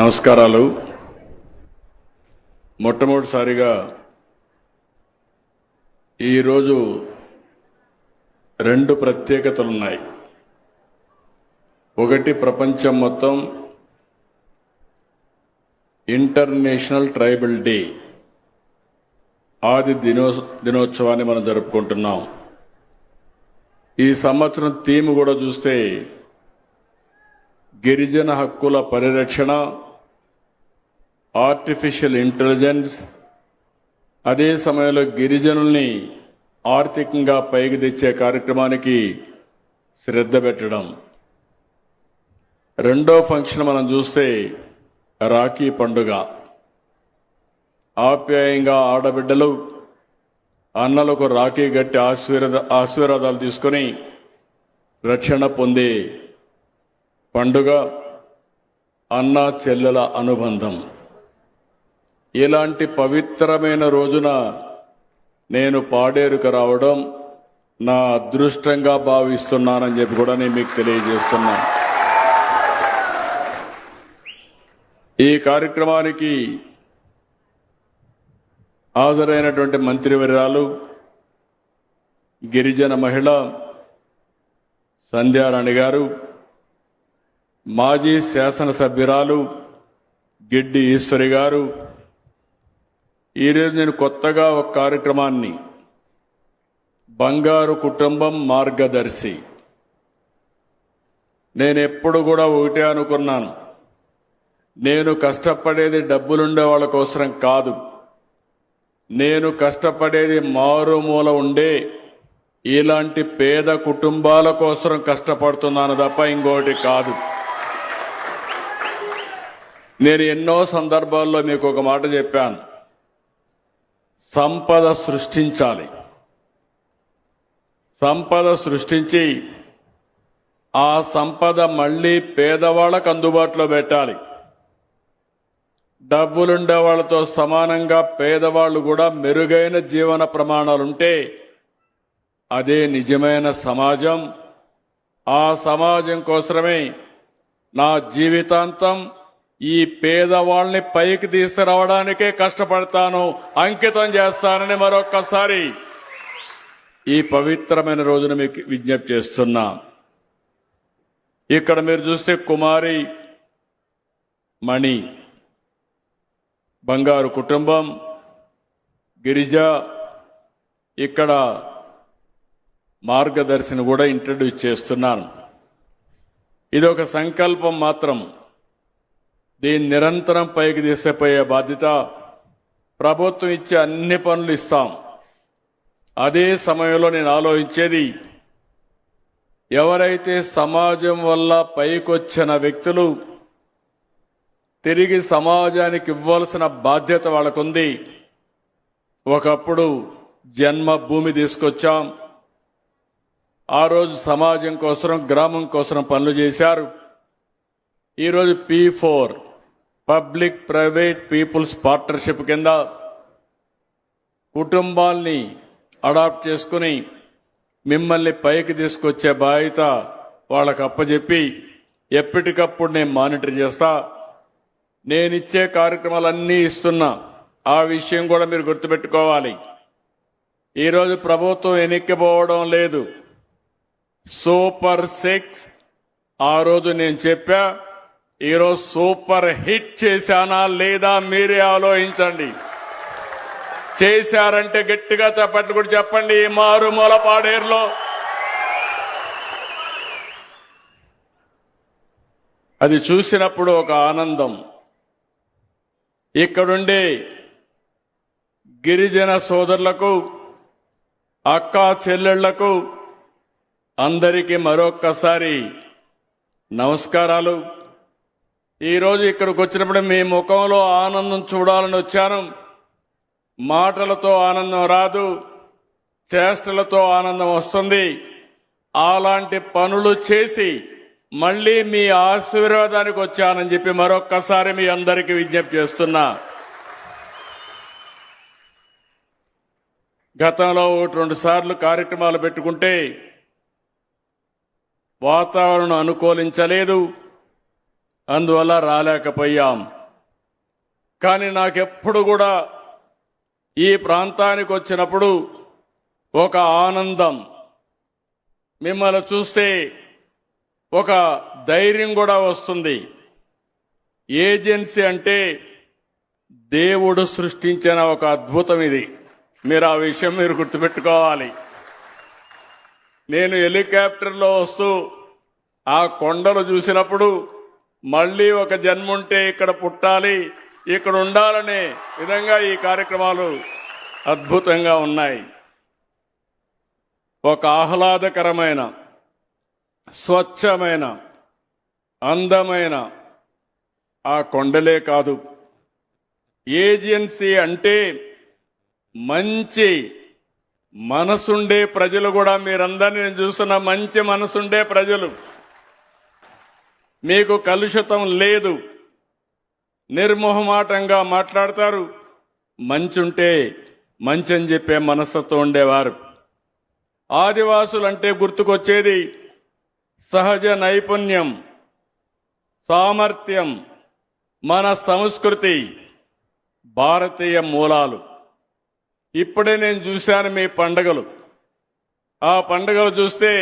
నమస్కారాలు. మొట్టమొదటిసారిగా ఈరోజు రెండు ప్రత్యేకతలున్నాయి. ఒకటి, ప్రపంచం మొత్తం ఇంటర్నేషనల్ ట్రైబల్ డే ఆది దినోత్సవాన్ని మనం జరుపుకుంటున్నాం. ఈ సంవత్సరం థీమ్ కూడా చూస్తే గిరిజన హక్కుల పరిరక్షణ, ఆర్టిఫిషియల్ ఇంటెలిజెన్స్, అదే సమయంలో గిరిజనుల్ని ఆర్థికంగా పైకి తెచ్చే కార్యక్రమానికి శ్రద్ధ పెట్టడం. రెండో ఫంక్షన్ మనం చూస్తే రాఖీ పండుగ. ఆప్యాయంగా ఆడబిడ్డలు అన్నలకు రాఖీ గట్టి ఆశీర్వాదాలు తీసుకొని రక్షణ పొందే పండుగ, అన్న చెల్లెల అనుబంధం. ఇలాంటి పవిత్రమైన రోజున నేను పాడేరుకు రావడం నా అదృష్టంగా భావిస్తున్నానని చెప్పి కూడా నేను మీకు తెలియజేస్తున్నాను. ఈ కార్యక్రమానికి హాజరైనటువంటి మంత్రివర్యాలు, గిరిజన మహిళ సంధ్యారాణి గారు, మాజీ శాసనసభ్యురాలు గిడ్డి ఈశ్వరి గారు, ఈరోజు నేను కొత్తగా ఒక కార్యక్రమాన్ని, బంగారు కుటుంబం మార్గదర్శి, నేను ఎప్పుడు కూడా ఒకటే అనుకున్నాను, నేను కష్టపడేది డబ్బులుండే వాళ్ళ కోసం కాదు, నేను కష్టపడేది మారుమూల ఉండే ఇలాంటి పేద కుటుంబాల కోసం కష్టపడుతున్నాను తప్ప ఇంకోటి కాదు. నేను ఎన్నో సందర్భాల్లో మీకు ఒక మాట చెప్పాను, సంపద సృష్టించాలి, సంపద సృష్టించి ఆ సంపద మళ్లీ పేదవాళ్లకు అందుబాటులో పెట్టాలి. డబ్బులుండే వాళ్లతో సమానంగా పేదవాళ్లు కూడా మెరుగైన జీవన ప్రమాణాలుంటే అదే నిజమైన సమాజం. ఆ సమాజం కోసమే నా జీవితాంతం ఈ పేదవాళ్ళని పైకి తీసుకురావడానికే కష్టపడతాను, అంకితం చేస్తానని మరొక్కసారి ఈ పవిత్రమైన రోజున మీకు విజ్ఞప్తి చేస్తున్నా. ఇక్కడ మీరు చూస్తే కుమారి మణి, బంగారు కుటుంబం, గిరిజ, ఇక్కడ మార్గదర్శిని కూడా ఇంట్రడ్యూస్ చేస్తున్నాను. ఇది ఒక సంకల్పం మాత్రం, దీన్ని నిరంతరం పైకి తీసుకుపోయే బాధ్యత ప్రభుత్వం ఇచ్చే అన్ని పనులు ఇస్తాం. అదే సమయంలో నేను ఆలోచించేది, ఎవరైతే సమాజం వల్ల పైకొచ్చిన వ్యక్తులు తిరిగి సమాజానికి ఇవ్వాల్సిన బాధ్యత వాళ్ళకుంది. ఒకప్పుడు జన్మభూమి తీసుకొచ్చాం, ఆ రోజు సమాజం కోసం, గ్రామం కోసం పనులు చేశారు. ఈరోజు P4 public private peoples partnership కింద కుటుంబాల్ని అడాప్ట్ చేసుకుని మిమ్మల్ని పైకి తీసుకొచ్చే బాధ్యత వాళ్ళకు అప్పచెప్పి ఎప్పటికప్పుడు నేను మానిటర్ చేస్తా. నేనిచ్చే కార్యక్రమాలన్నీ ఇస్తున్నా, ఆ విషయం కూడా మీరు గుర్తుపెట్టుకోవాలి. ఈరోజు ప్రభుత్వం వెనక్కిపోవడం లేదు. సూపర్ 6 ఆ రోజు నేను చెప్పా, ఈరోజు సూపర్ హిట్ చేశానా లేదా మీరే ఆలోచించండి. చేశారంటే గట్టిగా చెప్పట్లు కూడా చెప్పండి. ఈ మారుమూల పాడేరులో అది చూసినప్పుడు ఒక ఆనందం. ఇక్కడుండే గిరిజన సోదరులకు, అక్కా చెల్లెళ్లకు అందరికీ మరొక్కసారి నమస్కారాలు. ఈరోజు ఇక్కడికి వచ్చినప్పుడు మీ ముఖంలో ఆనందం చూడాలని వచ్చాను. మాటలతో ఆనందం రాదు, చేష్టలతో ఆనందం వస్తుంది. అలాంటి పనులు చేసి మళ్లీ మీ ఆశీర్వాదానికి వచ్చానని చెప్పి మరొక్కసారి మీ అందరికీ విజ్ఞప్తి చేస్తున్నా. గతంలో 1-2 సార్లు కార్యక్రమాలు పెట్టుకుంటే వాతావరణం అనుకూలించలేదు, అందువల్ల రాలేకపోయాం. కానీ నాకెప్పుడు కూడా ఈ ప్రాంతానికి వచ్చినప్పుడు ఒక ఆనందం, మిమ్మల్ని చూస్తే ఒక ధైర్యం కూడా వస్తుంది. ఏజెన్సీ అంటే దేవుడు సృష్టించిన ఒక అద్భుతం ఇది. మీరు ఆ విషయం మీరు గుర్తుపెట్టుకోవాలి. నేను హెలికాప్టర్లో వస్తూ ఆ కొండలు చూసినప్పుడు మళ్ళీ ఒక జన్ముంటే ఇక్కడ పుట్టాలి, ఇక్కడ ఉండాలనే విధంగా ఈ కార్యక్రమాలు అద్భుతంగా ఉన్నాయి. ఒక ఆహ్లాదకరమైన, స్వచ్ఛమైన, అందమైన ఆ కొండలే కాదు, ఏజెన్సీ అంటే మంచి మనసుండే ప్రజలు కూడా, మీరందరినీ నేను చూస్తున్న మంచి మనసుండే ప్రజలు. మీకు కలుషితం లేదు, నిర్మోహమాటంగా మాట్లాడతారు, మంచుంటే మంచి అని చెప్పే మనసుతో ఉండేవారు. ఆదివాసులంటే గుర్తుకొచ్చేది సహజ నైపుణ్యం, సామర్థ్యం, మన సంస్కృతి, భారతీయ మూలాలు. ఇప్పుడే నేను చూశాను మీ పండుగలు. ఆ పండుగలు చూస్తే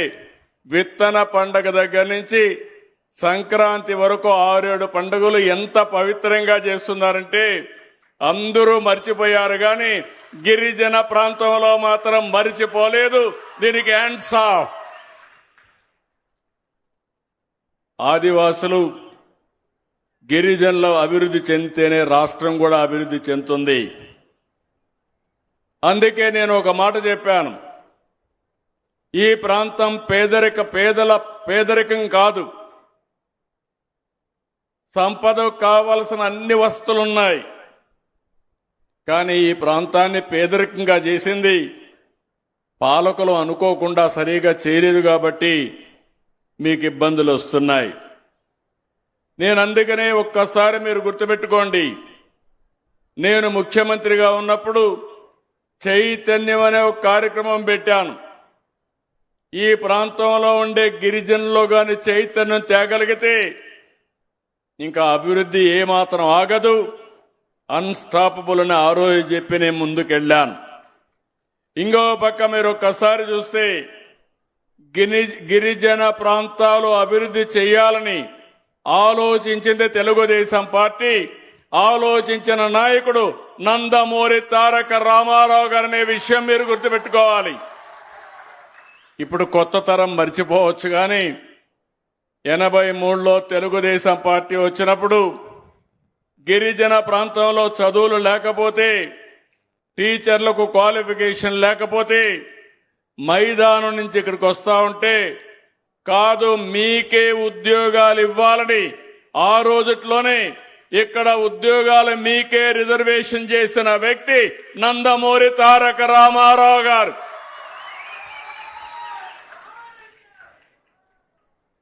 విత్తన పండుగ దగ్గర నుంచి సంక్రాంతి వరకు 6-7 పండుగలు ఎంత పవిత్రంగా చేస్తున్నారంటే అందరూ మర్చిపోయారు, కానీ గిరిజన ప్రాంతంలో మాత్రం మర్చిపోలేదు. దీనికి హ్యాండ్స్ ఆఫ్. ఆదివాసులు, గిరిజనులు అభివృద్ధి చెందితేనే రాష్ట్రం కూడా అభివృద్ధి చెందుతుంది. అందుకే నేను ఒక మాట చెప్పాను, ఈ ప్రాంతం పేదరికం కాదు, సంపదకు కావలసిన అన్ని వస్తువులున్నాయి. కానీ ఈ ప్రాంతాన్ని పేదరికంగా చేసింది పాలకులు అనుకోకుండా సరిగా చేయలేదు కాబట్టి మీకు ఇబ్బందులు వస్తున్నాయి. నేను అందుకనే ఒక్కసారి మీరు గుర్తుపెట్టుకోండి, నేను ముఖ్యమంత్రిగా ఉన్నప్పుడు చైతన్యం అనే ఒక కార్యక్రమం పెట్టాను. ఈ ప్రాంతంలో ఉండే గిరిజనుల్లో గాని చైతన్యం తేగలిగితే ఇంకా అభివృద్ధి ఏమాత్రం ఆగదు, అన్స్టాపబుల్ అని ఆ రోజు చెప్పి నేను ముందుకెళ్లాను. ఇంకో పక్క మీరు ఒక్కసారి చూస్తే గిరిజన ప్రాంతాలు అభివృద్ధి చేయాలని ఆలోచించింది తెలుగుదేశం పార్టీ, ఆలోచించిన నాయకుడు నందమూరి తారక రామారావు గారనే విషయం మీరు గుర్తుపెట్టుకోవాలి. ఇప్పుడు కొత్త తరం మర్చిపోవచ్చు, కానీ 83లో తెలుగుదేశం పార్టీ వచ్చినప్పుడు గిరిజన ప్రాంతంలో చదువులు లేకపోతే, టీచర్లకు క్వాలిఫికేషన్ లేకపోతే మైదానం నుంచి ఇక్కడికి వస్తా ఉంటే కాదు మీకే ఉద్యోగాలు ఇవ్వాలని ఆ రోజుట్లోనే ఇక్కడ ఉద్యోగాలు మీకే రిజర్వేషన్ చేసిన వ్యక్తి నందమూరి తారక రామారావు గారు.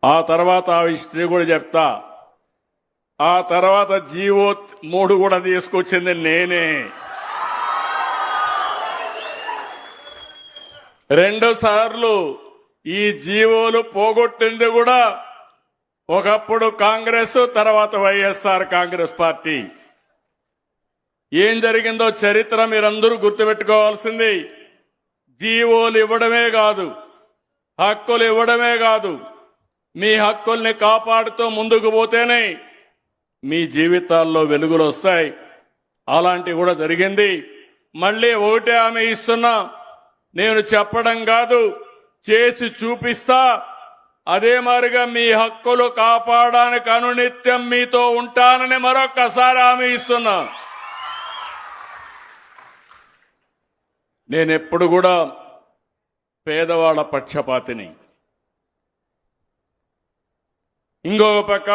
ఆ తర్వాత ఆ హిస్టరీ కూడా చెప్తా. ఆ తర్వాత జీవో 3 కూడా తీసుకొచ్చింది నేనే. 2 సార్లు ఈ జీవోలు పోగొట్టింది కూడా ఒకప్పుడు కాంగ్రెస్, తర్వాత వైఎస్ఆర్ కాంగ్రెస్ పార్టీ. ఏం జరిగిందో చరిత్ర మీరందరూ గుర్తుపెట్టుకోవాల్సింది. జీవోలు ఇవ్వడమే కాదు, హక్కులు ఇవ్వడమే కాదు, మీ హక్కుల్ని కాపాడుతూ ముందుకు పోతేనే మీ జీవితాల్లో వెలుగులు వస్తాయి. అలాంటివి కూడా జరిగింది. మళ్ళీ ఒకటే హామీ ఇస్తున్నా, నేను చెప్పడం కాదు చేసి చూపిస్తా. అదే మాదిరిగా మీ హక్కులు కాపాడడానికి అనునిత్యం మీతో ఉంటానని మరొక్కసారి హామీ ఇస్తున్నా. నేనెప్పుడు కూడా పేదవాళ్ల పక్షపాతిని. ఇంకొక పక్క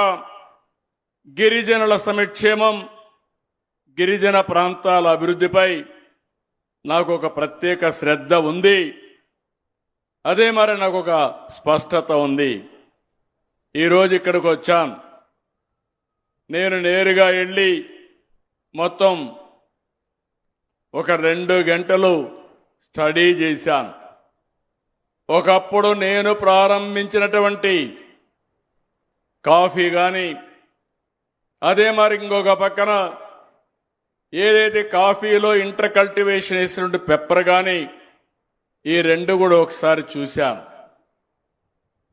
గిరిజనుల సంక్షేమం, గిరిజన ప్రాంతాల అభివృద్ధిపై నాకు ఒక ప్రత్యేక శ్రద్ధ ఉంది. అదే మరి నాకు ఒక స్పష్టత ఉంది. ఈరోజు ఇక్కడికి వచ్చాను. నేను నేరుగా వెళ్ళి మొత్తం ఒక 2 గంటలు స్టడీ చేశాను. ఒకప్పుడు నేను ప్రారంభించినటువంటి కాఫీ కానీ, అదే మరి ఇంకొక పక్కన ఏదైతే కాఫీలో ఇంటర్ కల్టివేషన్ వేసినటువంటి పెప్పర్ కానీ ఈ రెండు కూడా ఒకసారి చూశాను.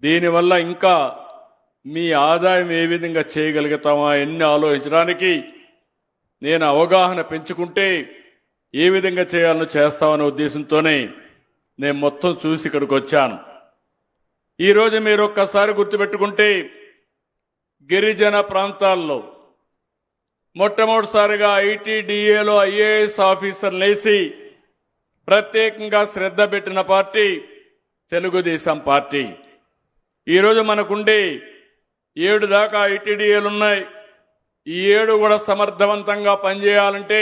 దీనివల్ల ఇంకా మీ ఆదాయం ఏ విధంగా చేయగలుగుతామా ఎన్ని ఆలోచించడానికి నేను అవగాహన పెంచుకుంటే ఏ విధంగా చేయాలో చేస్తామనే ఉద్దేశంతోనే నేను మొత్తం చూసి ఇక్కడికి వచ్చాను. ఈరోజు మీరు ఒక్కసారి గుర్తుపెట్టుకుంటే గిరిజన ప్రాంతాల్లో మొట్టమొదటిసారిగా ఐటీడీఏలో ఐఏఎస్ ఆఫీసర్లు వేసి ప్రత్యేకంగా శ్రద్ధ పెట్టిన పార్టీ తెలుగుదేశం పార్టీ. ఈరోజు మనకుండే 7 దాకా ఐటీడీఏలున్నాయి. ఈ 7 కూడా సమర్థవంతంగా పనిచేయాలంటే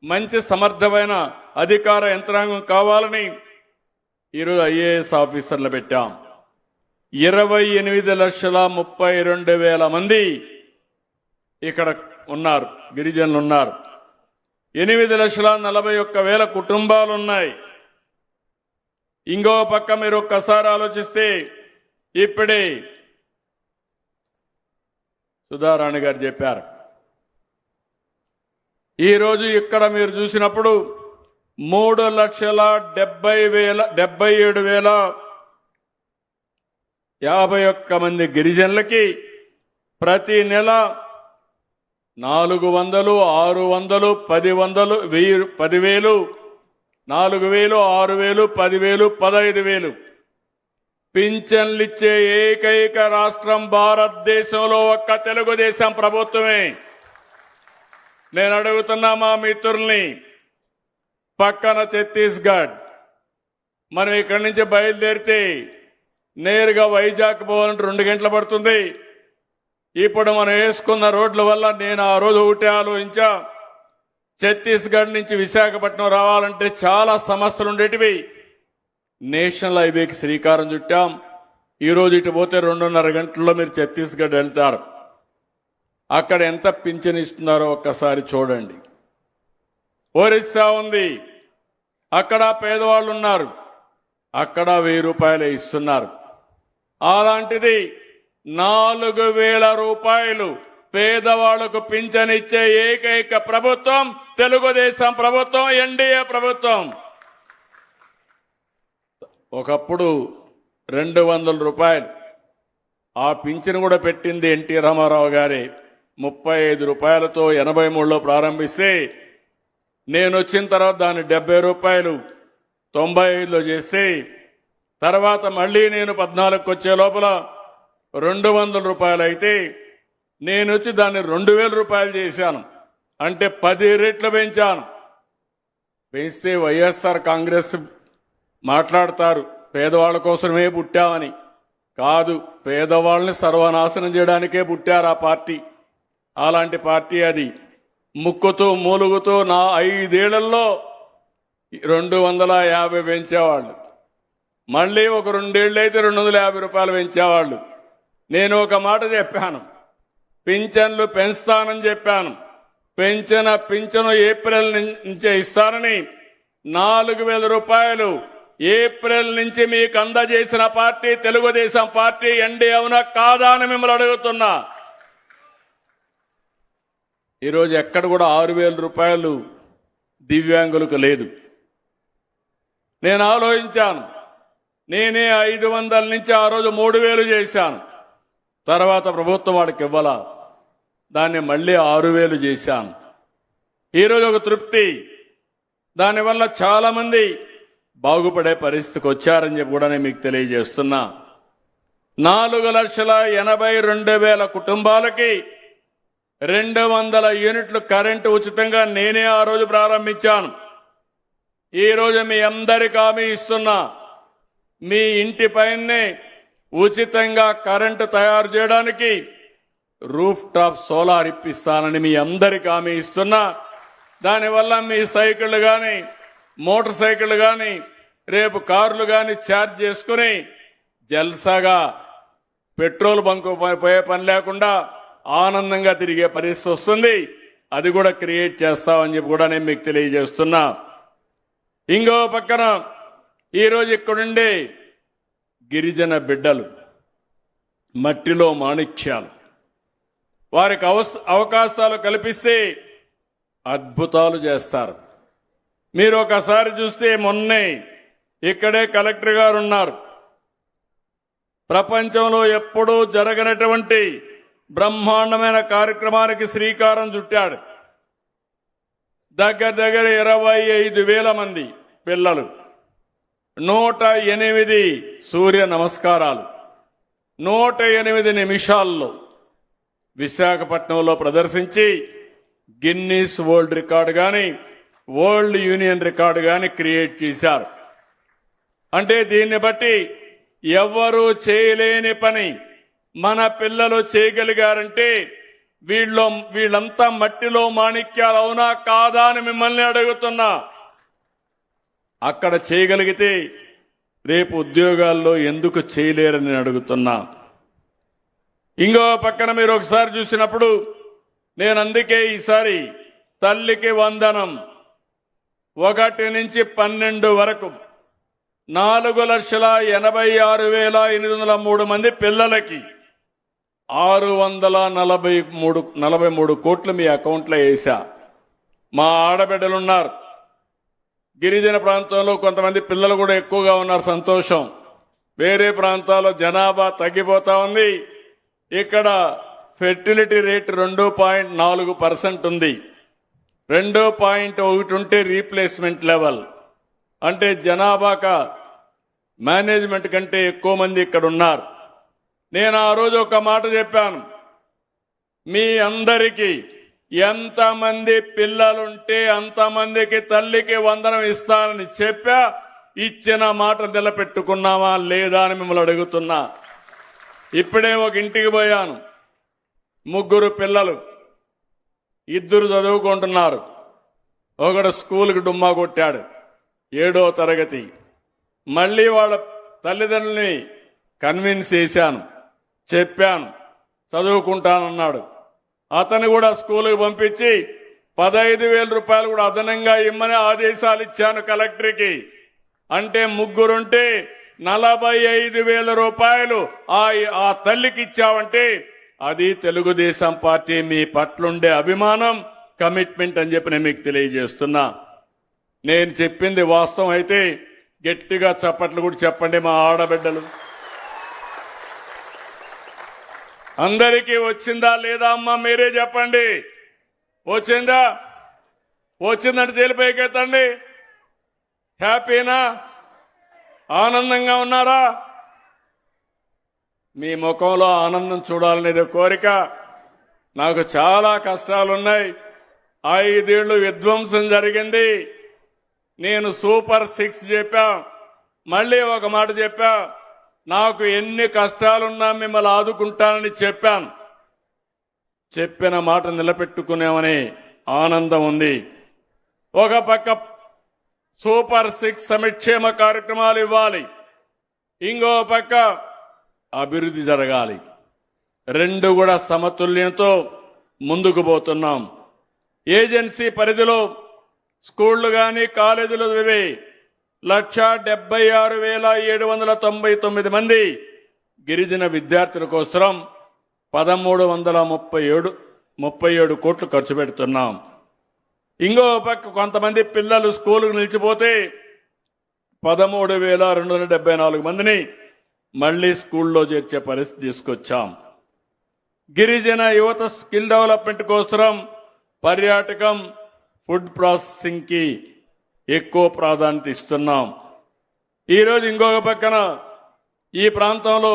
మంచి సమర్థమైన అధికార యంత్రాంగం కావాలని ఈరోజు ఐఏఎస్ ఆఫీసర్లు పెట్టాం. 28,32,000 మంది ఇక్కడ ఉన్నారు, గిరిజనులు ఉన్నారు. 8,41,000 కుటుంబాలు ఉన్నాయి. ఇంకో పక్క మీరు ఒక్కసారి ఆలోచిస్తే ఇప్పుడే సుధారాణి గారు చెప్పారు, ఈరోజు ఇక్కడ మీరు చూసినప్పుడు 3,77,051 మంది గిరిజనులకి ప్రతి నెల 400, 600, 10,000, 10,000, 4,000, 6,000, 10,000, 15,000 పింఛన్లిచ్చే ఏకైక రాష్ట్రం భారతదేశంలో ఒక్క తెలుగుదేశం ప్రభుత్వమే. నేను అడుగుతున్నా మా మిత్రుల్ని, పక్కన ఛత్తీస్గఢ్, మనం ఇక్కడి నుంచి బయలుదేరితే నేరుగా వైజాగ్ పోవాలంటే 2 గంటలు పడుతుంది. ఇప్పుడు మనం వేసుకున్న రోడ్ల వల్ల నేను ఆ రోజు ఒకటే ఆలోచించా, ఛత్తీస్గఢ్ నుంచి విశాఖపట్నం రావాలంటే చాలా సమస్యలు ఉండేటివి. నేషనల్ హైవేకి శ్రీకారం చుట్టాం. ఈరోజు ఇటు పోతే 2.5 గంటల్లో మీరు ఛత్తీస్గఢ్ వెళ్తారు. అక్కడ ఎంత పింఛన్ ఇస్తున్నారో ఒక్కసారి చూడండి. ఒరిస్సా ఉంది, అక్కడ పేదవాళ్ళు ఉన్నారు, అక్కడ 1000 రూపాయలే ఇస్తున్నారు. అలాంటిది 4,000 రూపాయలు పేదవాళ్లకు పింఛనిచ్చే ఏకైక ప్రభుత్వం తెలుగుదేశం ప్రభుత్వం, ఎన్డీఏ ప్రభుత్వం. ఒకప్పుడు 200 రూపాయలు ఆ పింఛను కూడా పెట్టింది ఎన్టీ రామారావు గారి 35 రూపాయలతో 83లో ప్రారంభిస్తే నేను వచ్చిన తర్వాత దాన్ని 70 రూపాయలు 95లో చేస్తే తర్వాత మళ్లీ నేను 14కి వచ్చే లోపల 200 రూపాయలు అయితే నేను వచ్చి దాన్ని 2,000 రూపాయలు చేశాను. అంటే 10 రెట్లు పెంచాను. పెంచితే వైఎస్ఆర్ కాంగ్రెస్ మాట్లాడతారు పేదవాళ్ల కోసమే పుట్టామని. కాదు, పేదవాళ్ళని సర్వనాశనం చేయడానికే పుట్టారు ఆ పార్టీ. అలాంటి పార్టీ అది. ముక్కుతూ మూలుగుతూ నా 5 ఏళ్లలో 250 పెంచేవాళ్ళు, మళ్లీ ఒక 2 ఏళ్ళు అయితే 250 రూపాయలు పెంచేవాళ్ళు. నేను ఒక మాట చెప్పాను, పింఛన్లు పెంచుతానని చెప్పాను. పింఛను ఏప్రిల్ నుంచే ఇస్తానని 4,000 రూపాయలు ఏప్రిల్ నుంచి మీకు అందజేసిన పార్టీ తెలుగుదేశం పార్టీ. ఎన్డీఏ అవునా కాదా అని మిమ్మల్ని అడుగుతున్నా. ఈరోజు ఎక్కడ కూడా 6,000 రూపాయలు దివ్యాంగులకు లేదు. నేను ఆలోచించాను, నేనే 500 నుంచి ఆ రోజు 3,000 చేశాను. తర్వాత ప్రభుత్వం వాడికి ఇవ్వాలా, దాన్ని మళ్లీ 6,000 చేశాను. ఈరోజు ఒక తృప్తి. దానివల్ల చాలా మంది బాగుపడే పరిస్థితికి వచ్చారని చెప్పి కూడా నేను మీకు తెలియజేస్తున్నా. 4,82,000 కుటుంబాలకి 200 యూనిట్లు కరెంటు ఉచితంగా నేనే ఆ రోజు ప్రారంభించాను. ఈ రోజు మీ అందరికీ హామీ ఇస్తున్నా, మీ ఇంటి పైనే ఉచితంగా కరెంటు తయారు చేయడానికి రూఫ్ టాప్ సోలార్ ఇప్పిస్తానని మీ అందరికీ హామీ ఇస్తున్నా. దానివల్ల మీ సైకిళ్లు గాని, మోటార్ సైకిళ్లు గాని, రేపు కార్లు గాని ఛార్జ్ చేసుకుని జల్సాగా పెట్రోల్ బంకు పోయే పని లేకుండా ఆనందంగా తిరిగే పరిస్థితి వస్తుంది. అది కూడా క్రియేట్ చేస్తామని చెప్పి కూడా నేను మీకు తెలియజేస్తున్నా. ఇంకో పక్కన ఈరోజు ఇక్కడుండే గిరిజన బిడ్డలు మట్టిలో మాణిక్యాలు. వారికి అవకాశాలు కల్పిస్తే అద్భుతాలు చేస్తారు. మీరు ఒకసారి చూస్తే మొన్నే ఇక్కడే కలెక్టర్ గారు ఉన్నారు. ప్రపంచంలో ఎప్పుడూ జరగనటువంటి బ్రహ్మాండమైన కార్యక్రమానికి శ్రీకారం చుట్టాడు. దగ్గర 25,000 మంది పిల్లలు 108 సూర్య నమస్కారాలు 108 నిమిషాల్లో విశాఖపట్నంలో ప్రదర్శించి గిన్నీస్ వరల్డ్ రికార్డు గాని వరల్డ్ యూనియన్ రికార్డు గాని క్రియేట్ చేశారు. అంటే దీన్ని బట్టి ఎవ్వరూ చేయలేని పని మన పిల్లలు చేయగలిగారంటే వీళ్ళంతా మట్టిలో మాణిక్యాలు అవునా కాదా అని మిమ్మల్ని అడుగుతున్నా. అక్కడ చేయగలిగితే రేపు ఉద్యోగాల్లో ఎందుకు చేయలేరని అడుగుతున్నా. ఇంకో పక్కన మీరు ఒకసారి చూసినప్పుడు నేను అందుకే ఈసారి తల్లికి వందనం 1 నుంచి 12 వరకు 4,86,803 మంది పిల్లలకి 643 కోట్లు మీ అకౌంట్లో వేసా. మా ఆడబిడ్డలున్నారు. గిరిజన ప్రాంతంలో కొంతమంది పిల్లలు కూడా ఎక్కువగా ఉన్నారు, సంతోషం. వేరే ప్రాంతాల్లో జనాభా తగ్గిపోతా ఉంది. ఇక్కడ ఫెర్టిలిటీ రేట్ 2.4% ఉంది. 2.1 ఉంటే రీప్లేస్మెంట్ లెవెల్, అంటే జనాభాక మేనేజ్మెంట్ కంటే ఎక్కువ మంది ఇక్కడ ఉన్నారు. నేను ఆ రోజు ఒక మాట చెప్పాను, మీ అందరికీ ఎంతమంది పిల్లలుంటే అంతమందికి తల్లికి వందనం ఇస్తానని చెప్పా. ఇచ్చిన మాట నిలబెట్టుకున్నామా లేదా అని మిమ్మల్ని అడుగుతున్నా. ఇప్పుడే ఒక ఇంటికి పోయాను. 3 పిల్లలు, 2 చదువుకుంటున్నారు. ఒకడు స్కూల్కి డుమ్మా కొట్టాడు, 7వ తరగతి. మళ్ళీ వాళ్ళ తల్లిదండ్రుల్ని కన్విన్స్ చేశాను, చెప్పాను, చదువుకుంటానన్నాడు. అతను కూడా స్కూలుకు పంపించి 15,000 రూపాయలు కూడా అదనంగా ఇమ్మని ఆదేశాలు ఇచ్చాను కలెక్టర్కి. అంటే 3 ఉంటే 45,000 రూపాయలు ఆ తల్లికి ఇచ్చావంటే అది తెలుగుదేశం పార్టీ మీ పట్లుండే అభిమానం, కమిట్మెంట్ అని చెప్పి నేను మీకు తెలియజేస్తున్నా. నేను చెప్పింది వాస్తవం అయితే గట్టిగా చప్పట్లు కూడా చెప్పండి మా ఆడబిడ్డలు. అందరికీ వచ్చిందా లేదా అమ్మా మీరే చెప్పండి. వచ్చిందా? వచ్చిందంటే చేలిపైకెత్తండి. హ్యాపీనా? ఆనందంగా ఉన్నారా? మీ ముఖంలో ఆనందం చూడాలనేది కోరిక. నాకు చాలా కష్టాలున్నాయి. 5 ఏళ్లు విధ్వంసం జరిగింది. నేను సూపర్ 6 చెప్పా. మళ్ళీ ఒక మాట చెప్పా, నాకు ఎన్ని కష్టాలున్నా మిమ్మల్ని ఆదుకుంటానని చెప్పాను. చెప్పిన మాట నిలబెట్టుకునేమని ఆనందం ఉంది. ఒక పక్క సూపర్ 6 సంక్షేమ కార్యక్రమాలు ఇవ్వాలి, ఇంకో పక్క అభివృద్ధి జరగాలి. 2 కూడా సమతుల్యంతో ముందుకు పోతున్నాం. ఏజెన్సీ పరిధిలో స్కూళ్లు గాని కాలేజీలు చదివే 1,76,799 మంది గిరిజన విద్యార్థుల కోసం 1,337 కోట్లు ఖర్చు పెడుతున్నాం. ఇంకో పక్క కొంతమంది పిల్లలు స్కూలుకు నిలిచిపోతే 13,274 మందిని మళ్లీ స్కూల్లో చేర్చే పరిస్థితి తీసుకొచ్చాం. గిరిజన యువత స్కిల్ డెవలప్మెంట్ కోసం పర్యాటకం, ఫుడ్ ప్రాసెసింగ్ కి ఎక్కువ ప్రాధాన్యత ఇస్తున్నాం. ఈరోజు ఇంకొక పక్కన ఈ ప్రాంతంలో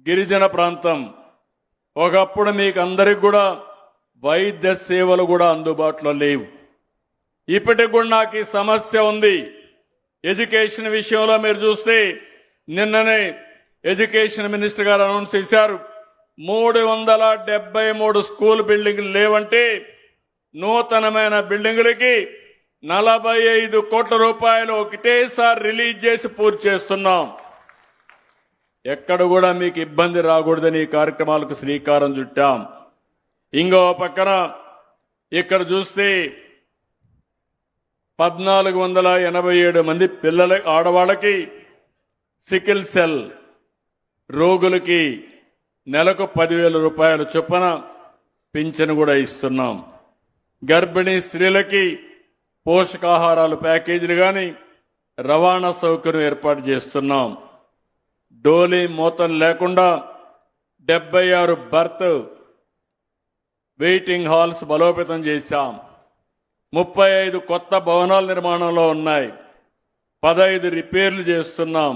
గిరిజన ప్రాంతం, ఒకప్పుడు మీకు అందరికి కూడా వైద్య సేవలు కూడా అందుబాటులో లేవు. ఇప్పటికి కూడా నాకు ఈ సమస్య ఉంది. ఎడ్యుకేషన్ విషయంలో మీరు చూస్తే నిన్ననే ఎడ్యుకేషన్ మినిస్టర్ గారు అనౌన్స్ చేశారు, 373 స్కూల్ బిల్డింగ్లు లేవంటే నూతనమైన బిల్డింగులకి 45 కోట్ల రూపాయలు ఒకటేసారి రిలీజ్ చేసి పూర్తి చేస్తున్నాం. ఎక్కడ కూడా మీకు ఇబ్బంది రాకూడదని ఈ కార్యక్రమాలకు శ్రీకారం చుట్టాం. ఇంకో పక్కన ఇక్కడ చూస్తే 1,487 మంది పిల్లల ఆడవాళ్ళకి సికిల్ సెల్ రోగులకి నెలకు 10,000 రూపాయల చొప్పున పింఛను కూడా ఇస్తున్నాం. గర్భిణీ స్త్రీలకి పోషకాహారాలు ప్యాకేజీలు కానీ రవాణా సౌకర్యం ఏర్పాటు చేస్తున్నాం. డోలీ మోతం లేకుండా 76 బర్త్ వెయిటింగ్ హాల్స్ బలోపేతం చేశాం. 35 కొత్త భవనాల నిర్మాణంలో ఉన్నాయి. 15 రిపేర్లు చేస్తున్నాం.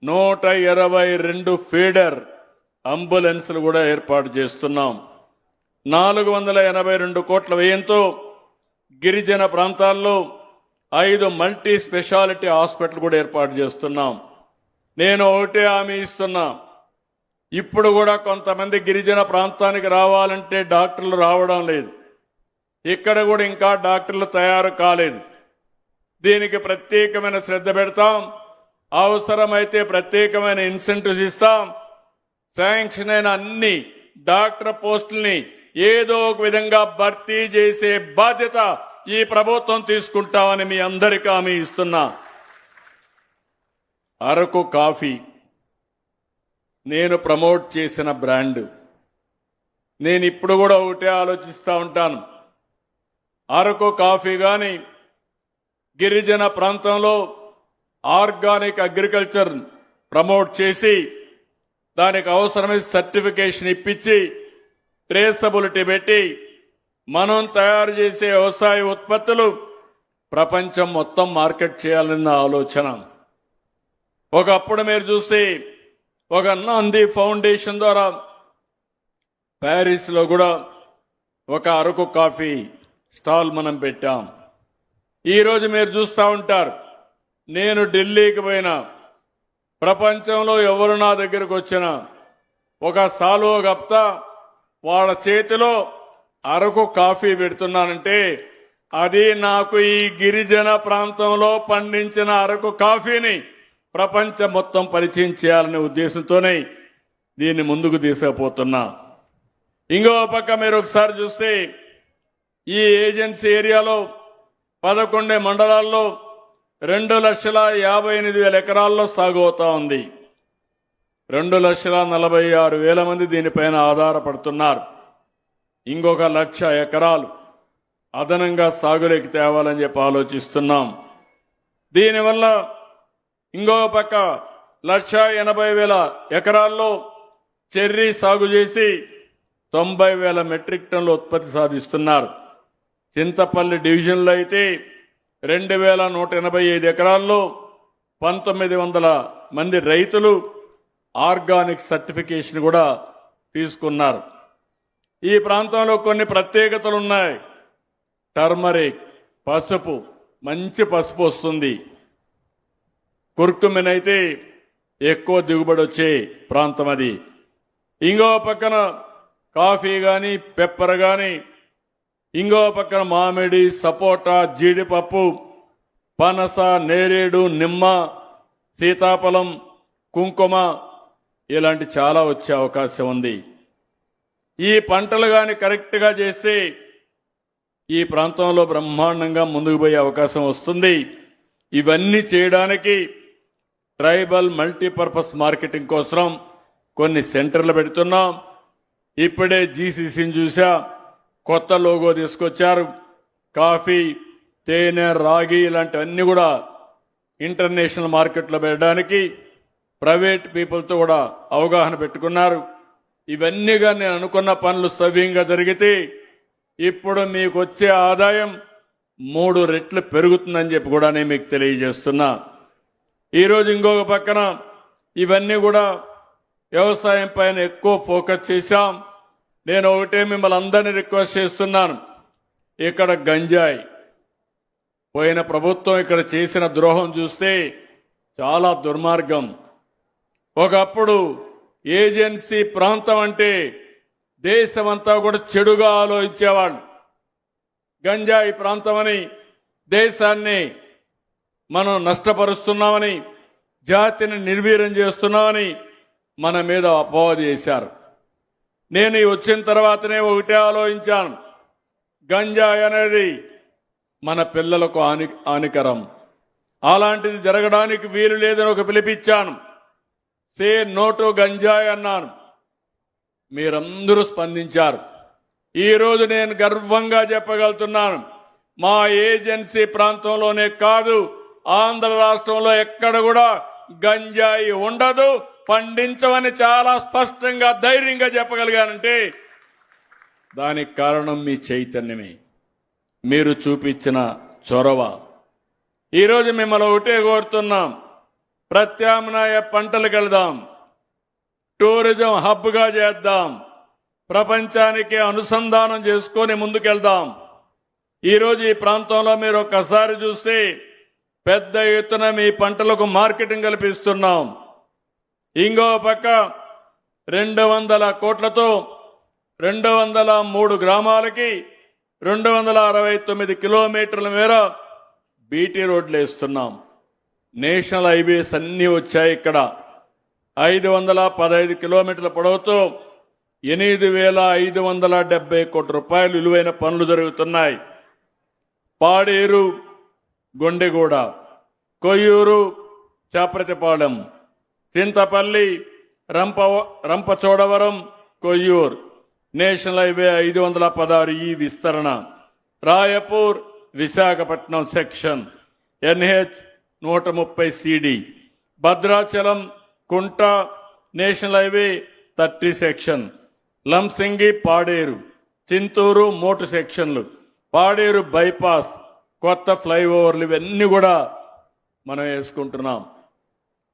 122 ఫీడర్ అంబులెన్స్లు కూడా ఏర్పాటు చేస్తున్నాం. 482 కోట్ల వ్యయంతో గిరిజన ప్రాంతాల్లో 5 మల్టీ స్పెషాలిటీ హాస్పిటల్ కూడా ఏర్పాటు చేస్తున్నాం. నేను ఒకటే హామీ ఇస్తున్నా, ఇప్పుడు కూడా కొంతమంది గిరిజన ప్రాంతానికి రావాలంటే డాక్టర్లు రావడం లేదు. ఇక్కడ కూడా ఇంకా డాక్టర్లు తయారు కాలేదు. దీనికి ప్రత్యేకమైన శ్రద్ధ పెడతాం. అవసరమైతే ప్రత్యేకమైన ఇన్సెంటివ్స్ ఇస్తాం. శాంక్షన్ అయిన అన్ని డాక్టర్ పోస్టుల్ని ఏదో ఒక విధంగా భర్తీ చేసే బాధ్యత ఈ ప్రభుత్వం తీసుకుంటామని మీ అందరికీ హామీ ఇస్తున్నా. అరకు కాఫీ నేను ప్రమోట్ చేసిన బ్రాండ్. నేను ఇప్పుడు కూడా ఒకటే ఆలోచిస్తూ ఉంటాను. అరకు కాఫీ కానీ గిరిజన ప్రాంతంలో ఆర్గానిక్ అగ్రికల్చర్ ప్రమోట్ చేసి దానికి అవసరమైన సర్టిఫికేషన్ ఇప్పించి ట్రేసబిలిటీ పెట్టి మనం తయారు చేసే వ్యవసాయ ఉత్పత్తులు ప్రపంచం మొత్తం మార్కెట్ చేయాలన్న ఆలోచన. ఒకప్పుడు మీరు చూస్తే ఒక నాంది ఫౌండేషన్ ద్వారా ప్యారిస్లో కూడా ఒక అరకు కాఫీ స్టాల్ మనం పెట్టాం. ఈరోజు మీరు చూస్తూ ఉంటారు, నేను ఢిల్లీకి పోయినా ప్రపంచంలో ఎవరు నా దగ్గరకు వచ్చినా ఒక సాలువ గప్తా వాళ్ళ చేతిలో అరకు కాఫీ పెడుతున్నానంటే అది నాకు ఈ గిరిజన ప్రాంతంలో పండించిన అరకు కాఫీని ప్రపంచం మొత్తం పరిచయం చేయాలనే ఉద్దేశంతోనే దీన్ని ముందుకు తీసుకుపోతున్నా. ఇంకో పక్క మీరు ఒకసారి చూస్తే ఈ ఏజెన్సీ ఏరియాలో 11 మండలాల్లో 2,58,000 ఎకరాల్లో సాగు అవుతా ఉంది. 2,46,000 మంది దీనిపైన ఆధారపడుతున్నారు. ఇంకొక 1,00,000 ఎకరాలు అదనంగా సాగులోకి తేవాలని చెప్పి ఆలోచిస్తున్నాం. దీనివల్ల ఇంకో పక్క 1,80,000 ఎకరాల్లో చెర్రీ సాగు చేసి 90,000 మెట్రిక్ టన్నుల ఉత్పత్తి సాధిస్తున్నారు. చింతపల్లి డివిజన్లో అయితే 2,185 ఎకరాల్లో 1,900 మంది రైతులు ఆర్గానిక్ సర్టిఫికేషన్ కూడా తీసుకున్నారు. ఈ ప్రాంతంలో కొన్ని ప్రత్యేకతలు ఉన్నాయి. టర్మరిక్ పసుపు, మంచి పసుపు వస్తుంది. కుర్కుమిన్ అయితే ఎక్కువ దిగుబడి వచ్చే ప్రాంతం అది. ఇంకో పక్కన కాఫీ కానీ పెప్పర్ కానీ, ఇంకో పక్కన మామిడి, సపోటా, జీడిపప్పు, పనస, నేరేడు, నిమ్మ, సీతాఫలం, కుంకుమ ఇలాంటి చాలా వచ్చే అవకాశం ఉంది. ఈ పంటలు కానీ కరెక్ట్గా చేస్తే ఈ ప్రాంతంలో బ్రహ్మాండంగా ముందుకు పోయే అవకాశం వస్తుంది. ఇవన్నీ చేయడానికి ట్రైబల్ మల్టీపర్పస్ మార్కెటింగ్ కోసం కొన్ని సెంటర్లు పెడుతున్నాం. ఇప్పుడే జీసీసీని చూసా, కొత్త లోగో తీసుకొచ్చారు. కాఫీ, తేనె, రాగి ఇలాంటివన్నీ కూడా ఇంటర్నేషనల్ మార్కెట్లో పెట్టడానికి ప్రైవేట్ పీపుల్తో కూడా అవగాహన పెట్టుకున్నారు. ఇవన్నీగా నేను అనుకున్న పనులు సవ్యంగా జరిగితే ఇప్పుడు మీకు వచ్చే ఆదాయం 3 రెట్లు పెరుగుతుందని చెప్పి కూడా నేను మీకు తెలియజేస్తున్నా. ఈరోజు ఇంకొక పక్కన ఇవన్నీ కూడా వ్యవసాయం పైన ఎక్కువ ఫోకస్ చేశాం. నేను ఒకటే మిమ్మల్ని అందరినీ రిక్వెస్ట్ చేస్తున్నాను, ఇక్కడ గంజాయి పోయిన ప్రభుత్వం ఇక్కడ చేసిన ద్రోహం చూస్తే చాలా దుర్మార్గం. ఒకప్పుడు ఏజెన్సీ ప్రాంతం అంటే దేశమంతా కూడా చెడుగా ఆలోచించేవాళ్ళు. గంజాయి ప్రాంతమని దేశాన్ని మనం నష్టపరుస్తున్నామని, జాతిని నిర్వీర్యం చేస్తున్నామని మన మీద అపవాదు చేశారు. నేను వచ్చిన తర్వాతనే ఒకటే ఆలోచించాను, గంజాయి అనేది మన పిల్లలకు హానికరం, అలాంటిది జరగడానికి వీలు లేదని ఒక పిలిపించాను. సే నో టు గంజాయి అన్నాను. మీరందరూ స్పందించారు. ఈ రోజు నేను గర్వంగా చెప్పగలుగుతున్నాను, మా ఏజెన్సీ ప్రాంతంలోనే కాదు, ఆంధ్ర రాష్ట్రంలో ఎక్కడ కూడా గంజాయి ఉండదు, పండించమని చాలా స్పష్టంగా ధైర్యంగా చెప్పగలిగానంటే దానికి కారణం మీ చైతన్యమే, మీరు చూపించిన చొరవ. ఈరోజు మిమ్మల్ని ఒకటే కోరుతున్నాం, ప్రత్యామ్నాయ పంటలకు వెళదాం, టూరిజం హబ్గా చేద్దాం, ప్రపంచానికి అనుసంధానం చేసుకొని ముందుకెళ్దాం. ఈరోజు ఈ ప్రాంతంలో మీరు ఒక్కసారి చూస్తే పెద్ద ఎత్తున మీ పంటలకు మార్కెటింగ్ కల్పిస్తున్నాం. ఇంకో పక్క 200 కోట్లతో 203 గ్రామాలకి 269 కిలోమీటర్ల మేర బీటీ రోడ్లు వేస్తున్నాం. నేషనల్ హైవేస్ అన్నీ వచ్చాయి. ఇక్కడ 515 కిలోమీటర్ల పొడవుతో 8,570 కోట్ల రూపాయలు విలువైన పనులు జరుగుతున్నాయి. పాడేరు, గొండెగూడ, కొయ్యూరు, చాప్రతిపాలెం, చింతపల్లి, రంపచోడవరం, కొయ్యూరు, నేషనల్ హైవే 516 ఈ విస్తరణ, Raipur, Visakhapatnam section, NH 130 CD, Bhadrachalam, Kunta, national highway 30 section, Lamsingi, Paderu, Chintur 3 సెక్షన్లు, పాడేరు బైపాస్, కొత్త ఫ్లైఓవర్లు, ఇవన్నీ కూడా మనం వేసుకుంటున్నాం.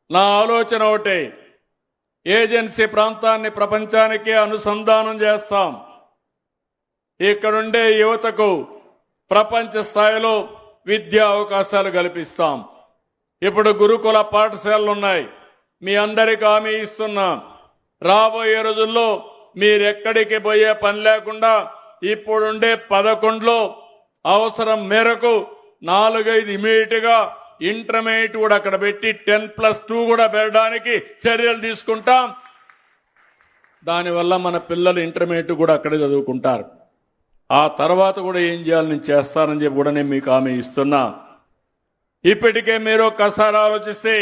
నా ఆలోచన ఒకటే, ఏజెన్సీ ప్రాంతాన్ని ప్రపంచానికి అనుసంధానం చేస్తాం. ఇక్కడుండే యువతకు ప్రపంచ స్థాయిలో విద్యా అవకాశాలు కల్పిస్తాం. ఇప్పుడు గురుకుల పాఠశాలలు ఉన్నాయి. మీ అందరికీ హామీ ఇస్తున్నా, రాబోయే రోజుల్లో మీరెక్కడికి పోయే పని లేకుండా ఇప్పుడుండే 11లో అవసరం మేరకు 4-5 ఇమీడియట్ గా ఇంటర్మీడియట్ కూడా అక్కడ పెట్టి 10+2 కూడా పెట్టడానికి చర్యలు తీసుకుంటాం. దానివల్ల మన పిల్లలు ఇంటర్మీడియట్ కూడా అక్కడే చదువుకుంటారు. ఆ తర్వాత కూడా ఏం చేయాలని నేను చేస్తానని చెప్పి కూడా నేను మీకు హామీ ఇస్తున్నా. ఇప్పటికే మీరు ఒక్కసారి ఆలోచిస్తే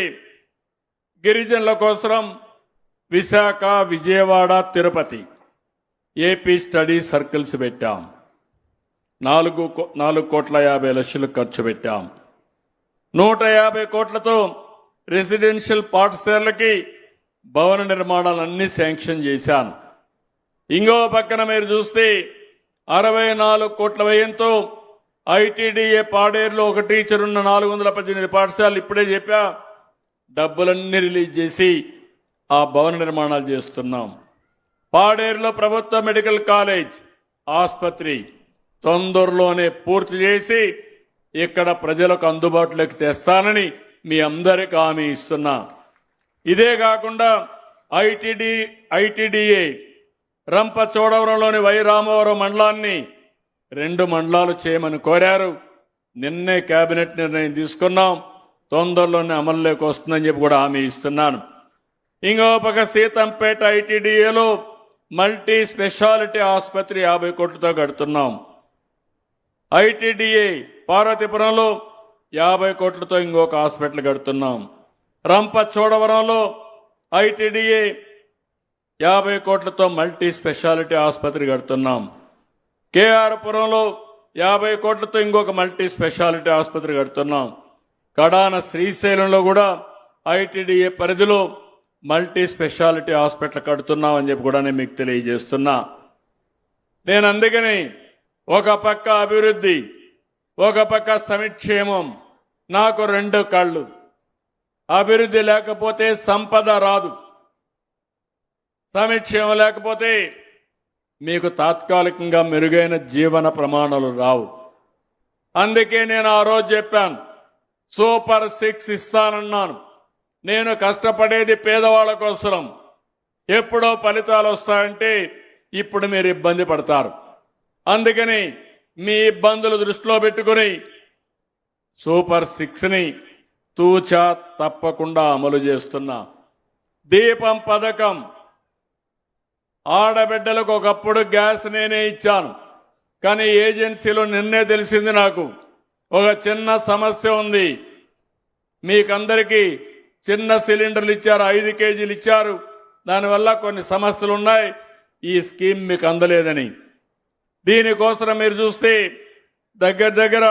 గిరిజనుల కోసం Visakha, Vijayawada, Tirupati AP study circles పెట్టాం. 4,50,00,000 ఖర్చు పెట్టాం. 150 కోట్లతో రెసిడెన్షియల్ పాఠశాలకి భవన నిర్మాణాలన్నీ శాంక్షన్ చేశాను. ఇంకో పక్కన మీరు చూస్తే 64 కోట్ల వ్యయంతో ఐటీడీఏ పాడేరులో ఒక టీచర్ ఉన్న 418 పాఠశాలలు ఇప్పుడే చెప్పా, డబ్బులన్నీ రిలీజ్ చేసి ఆ భవన నిర్మాణాలు చేస్తున్నాం. పాడేరులో ప్రభుత్వ మెడికల్ కాలేజ్, ఆసుపత్రి తొందరలోనే పూర్తి చేసి ఇక్కడ ప్రజలకు అందుబాటులోకి తెస్తానని మీ అందరికీ హామీ ఇస్తున్నా. ఇదే కాకుండా ఐటీడీఏ రంపచోడవరంలోని రామవరం మండలాన్ని 2 మండలాలు చేయమని కోరారు. నిన్నే కేబినెట్ నిర్ణయం తీసుకున్నాం. తొందరలోనే అమల్లోకి వస్తుందని చెప్పి కూడా హామీ ఇస్తున్నాను. ఇంకో పక్క సీతంపేట ఐటీడీఏలో మల్టీ స్పెషాలిటీ ఆసుపత్రి 50 కోట్లతో కడుతున్నాం. ఐటీడీఏ పార్వతీపురంలో 50 కోట్లతో ఇంకొక హాస్పిటల్ కడుతున్నాం. రంపచోడవరంలో ఐటీడీఏ 50 కోట్లతో మల్టీ స్పెషాలిటీ ఆసుపత్రి కడుతున్నాం. కేఆర్ పురంలో 50 కోట్లతో ఇంకొక మల్టీ స్పెషాలిటీ ఆసుపత్రి కడుతున్నాం. కడాన శ్రీశైలంలో కూడా ఐటీడీఏ పరిధిలో మల్టీ స్పెషాలిటీ హాస్పిటల్ కడుతున్నామని చెప్పి కూడా నేను మీకు తెలియజేస్తున్నా. నేను అందుకని ఒక పక్క అభివృద్ధి, ఒక పక్క సంక్షేమం, నాకు 2 కళ్ళు. అభివృద్ధి లేకపోతే సంపద రాదు, సంక్షేమం లేకపోతే మీకు తాత్కాలికంగా మెరుగైన జీవన ప్రమాణాలు రావు. అందుకే నేను ఆ రోజు చెప్పాను, సూపర్ 6 ఇస్తానన్నాను. నేను కష్టపడేది పేదవాళ్ల కోసం. ఎప్పుడో ఫలితాలు వస్తాయంటే ఇప్పుడు మీరు ఇబ్బంది పడతారు. అందుకని మీ ఇబ్బందులు దృష్టిలో పెట్టుకుని సూపర్ 6ని తూచా తప్పకుండా అమలు చేస్తున్నా. దీపం పథకం, ఆడబిడ్డలకు ఒకప్పుడు గ్యాస్ నేనే ఇచ్చాను. కానీ ఏజెన్సీలో నిన్నే తెలిసింది నాకు ఒక చిన్న సమస్య ఉంది. మీకందరికీ చిన్న సిలిండర్లు ఇచ్చారు, 5 కేజీలు ఇచ్చారు. దానివల్ల కొన్ని సమస్యలు ఉన్నాయి, ఈ స్కీమ్ మీకు అందలేదని. దీనికోసం మీరు చూస్తే దగ్గర దగ్గర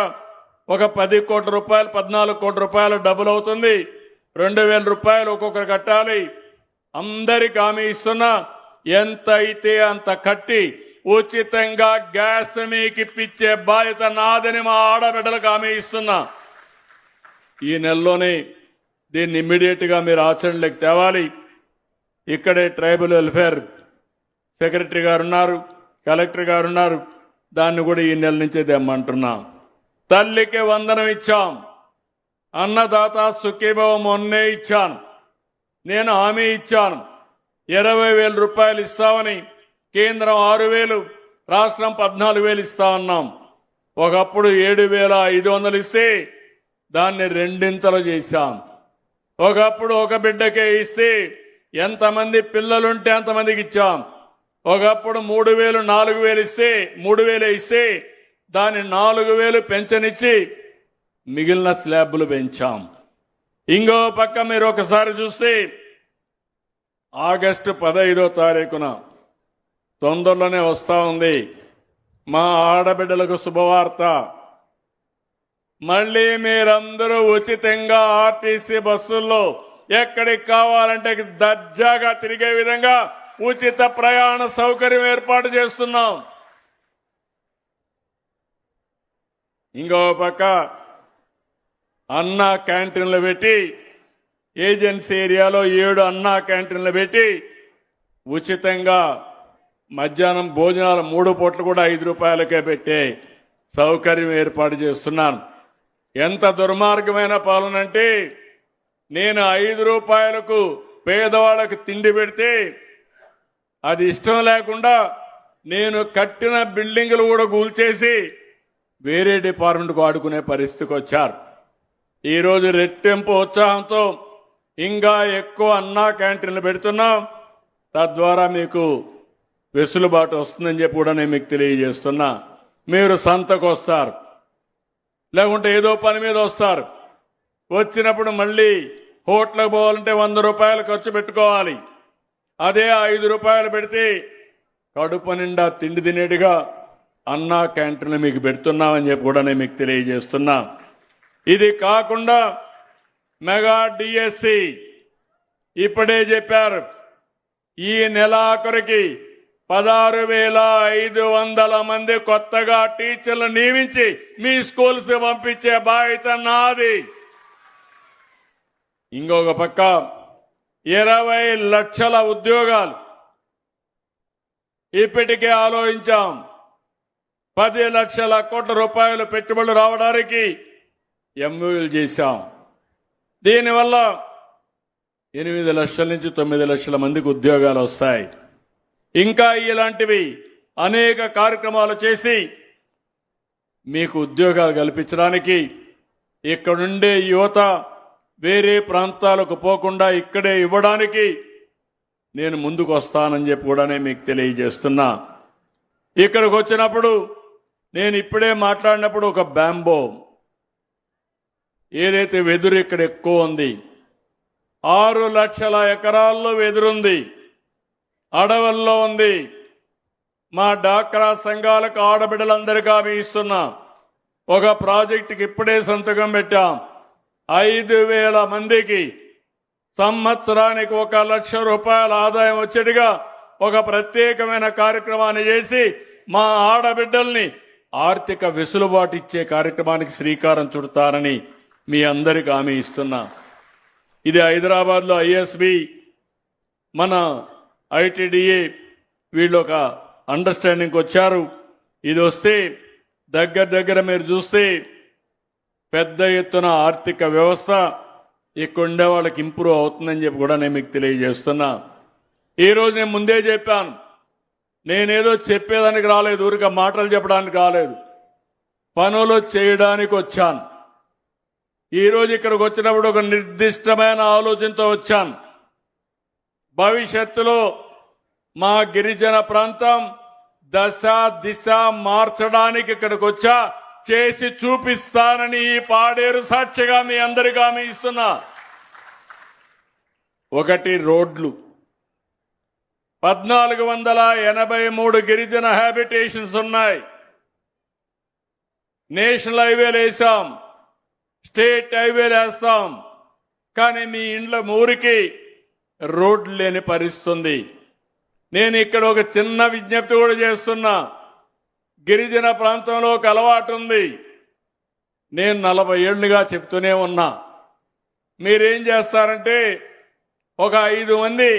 ఒక 10 కోట్ల రూపాయలు 14 కోట్ల రూపాయలు డబ్బులు అవుతుంది. 2,000 రూపాయలు ఒక్కొక్కరు కట్టాలి. అందరికి హామీ ఇస్తున్నా, ఎంత అయితే అంత కట్టి ఉచితంగా గ్యాస్ మీకు ఇప్పించే బాధ్యత నాదని మా ఆడబిడ్డలకు హామీ ఇస్తున్నా. ఈ నెలలోనే దీన్ని ఇమ్మీడియట్ గా మీరు ఆచరణలోకి తేవాలి. ఇక్కడే ట్రైబల్ వెల్ఫేర్ సెక్రటరీ గారు ఉన్నారు, కలెక్టర్ గారు ఉన్నారు. దాన్ని కూడా ఈ నెల నుంచే తెమ్మంటున్నా. తల్లికి వందనం ఇచ్చాం, అన్నదాత సుఖీభవ మొన్నే ఇచ్చాను. నేను హామీ ఇచ్చాను 20,000 రూపాయలు ఇస్తామని. కేంద్రం 6,000, రాష్ట్రం 14,000 ఇస్తా ఉన్నాం. ఒకప్పుడు 7,500 ఇస్తే దాన్ని రెండింతలు చేశాం. ఒకప్పుడు ఒక బిడ్డకే ఇస్తే ఎంతమంది పిల్లలుంటే అంతమందికి ఇచ్చాం. ఒకప్పుడు 3,000, 4,000 ఇస్తే 3,000 ఇస్తే దాన్ని 4,000 పెంచనిచ్చి మిగిలిన స్లాబ్లు పెంచాం. ఇంకో పక్క మీరు ఒకసారి చూస్తే ఆగస్టు 15వ తారీఖున తొందరలోనే వస్తా ఉంది మా ఆడబిడ్డలకు శుభవార్త. మళ్లీ మీరందరూ ఉచితంగా ఆర్టీసీ బస్సుల్లో ఎక్కడికి కావాలంటే దర్జాగా తిరిగే విధంగా ఉచిత ప్రయాణ సౌకర్యం ఏర్పాటు చేస్తున్నాం. ఇంకో పక్క అన్నా క్యాంటీన్లు పెట్టి ఏజెన్సీ ఏరియాలో 7 అన్నా క్యాంటీన్లు పెట్టి ఉచితంగా మధ్యాహ్నం భోజనాలు 3 పూటలు కూడా 5 రూపాయలకే పెట్టే సౌకర్యం ఏర్పాటు చేస్తున్నాను. ఎంత దుర్మార్గమైన పాలన అంటే, నేను 5 రూపాయలకు పేదవాళ్ళకు తిండి పెడితే అది ఇష్టం లేకుండా నేను కట్టిన బిల్డింగులు కూడా కూల్చేసి వేరే డిపార్ట్మెంట్కు ఆడుకునే పరిస్థితికి వచ్చారు. ఈరోజు రెట్టింపు ఉత్సాహంతో ఇంకా ఎక్కువ అన్నా క్యాంటీన్లు పెడుతున్నాం. తద్వారా మీకు వెసులుబాటు వస్తుందని చెప్పి కూడా నేను మీకు తెలియజేస్తున్నా. మీరు సంతకు వస్తారు, లేకుంటే ఏదో పని మీద వస్తారు. వచ్చినప్పుడు మళ్ళీ హోటల్కి పోవాలంటే 100 రూపాయలు ఖర్చు పెట్టుకోవాలి. అదే 5 రూపాయలు పెడితే కడుపు నిండా తిండి తినేట్టుగా అన్నా క్యాంటీన్లు మీకు పెడుతున్నామని చెప్పి కూడా నేను మీకు తెలియజేస్తున్నా. ఇది కాకుండా మెగా డిఎస్సి ఇప్పుడే చెప్పారు, ఈ నెలాఖరికి 16,500 మంది కొత్తగా టీచర్లు నియమించి మీ స్కూల్స్ పంపించే బాధ్యత నాది. ఇంకొక పక్క 20 లక్షల ఉద్యోగాలు ఇప్పటికే ఆలోచించాం. 10 లక్షల కోట్ల రూపాయలు పెట్టుబడులు రావడానికి ఎంఓయూలు చేశాం. దీనివల్ల 8 లక్షల నుంచి 9 లక్షల మందికి ఉద్యోగాలు వస్తాయి. ఇంకా ఇలాంటివి అనేక కార్యక్రమాలు చేసి మీకు ఉద్యోగాలు కల్పించడానికి, ఇక్కడుండే యువత వేరే ప్రాంతాలకు పోకుండా ఇక్కడే ఇవ్వడానికి నేను ముందుకు వస్తానని చెప్పి కూడా నేను మీకు తెలియజేస్తున్నా. ఇక్కడికి వచ్చినప్పుడు నేను ఇప్పుడే మాట్లాడినప్పుడు ఒక బ్యాంబో ఏదైతే వెదురు ఇక్కడ ఎక్కువ ఉంది, 6 లక్షల ఎకరాల్లో వెదురుంది, అడవుల్లో ఉంది. మా డాక్రా సంఘాలకు ఆడబిడ్డలందరికీ హామీ ఇస్తున్నా. ఒక ప్రాజెక్టుకి ఇప్పుడే సంతకం పెట్టాం. 5,000 మందికి సంవత్సరానికి 1 లక్ష రూపాయల ఆదాయం వచ్చేట్టుగా ఒక ప్రత్యేకమైన కార్యక్రమాన్ని చేసి మా ఆడబిడ్డల్ని ఆర్థిక వెసులుబాటు ఇచ్చే కార్యక్రమానికి శ్రీకారం చుడతానని మీ అందరికీ హామీ ఇస్తున్నా. ఇది హైదరాబాద్లో ఐఎస్బి, మన ఐటీడీఏ వీళ్ళు ఒక అండర్స్టాండింగ్కి వచ్చారు. ఇది వస్తే దగ్గర మీరు చూస్తే పెద్ద ఎత్తున ఆర్థిక వ్యవస్థ ఇక్కడ ఉండే వాళ్ళకి ఇంప్రూవ్ అవుతుందని చెప్పి కూడా నేను మీకు తెలియజేస్తున్నా. ఈరోజు నేను ముందే చెప్పాను, నేనేదో చెప్పేదానికి రాలేదు, ఊరిక మాటలు చెప్పడానికి రాలేదు, పనులు చేయడానికి వచ్చాను. ఈరోజు ఇక్కడికి వచ్చినప్పుడు ఒక నిర్దిష్టమైన ఆలోచనతో వచ్చాను. భవిష్యత్తులో మా గిరిజన ప్రాంతం దశ దిశ మార్చడానికి ఇక్కడికి వచ్చా, చేసి చూపిస్తానని ఈ పాడేరు సాక్షిగా మీ అందరికీ హామీ ఇస్తున్నా. ఒకటి రోడ్లు, 1483 గిరిజన హ్యాబిటేషన్స్ ఉన్నాయి. నేషనల్ హైవేలు వేసాం, స్టేట్ హైవేలు వేస్తాం, కానీ మీ ఇండ్ల ఊరికి రోడ్లు లేని పరిస్థితి. నేను ఇక్కడ ఒక చిన్న విజ్ఞప్తి కూడా చేస్తున్నా. గిరిజన ప్రాంతంలో ఒక అలవాటు ఉంది. నేను 40 ఏళ్లుగా చెప్తూనే ఉన్నా. మీరేం చేస్తారంటే ఒక 5 మంది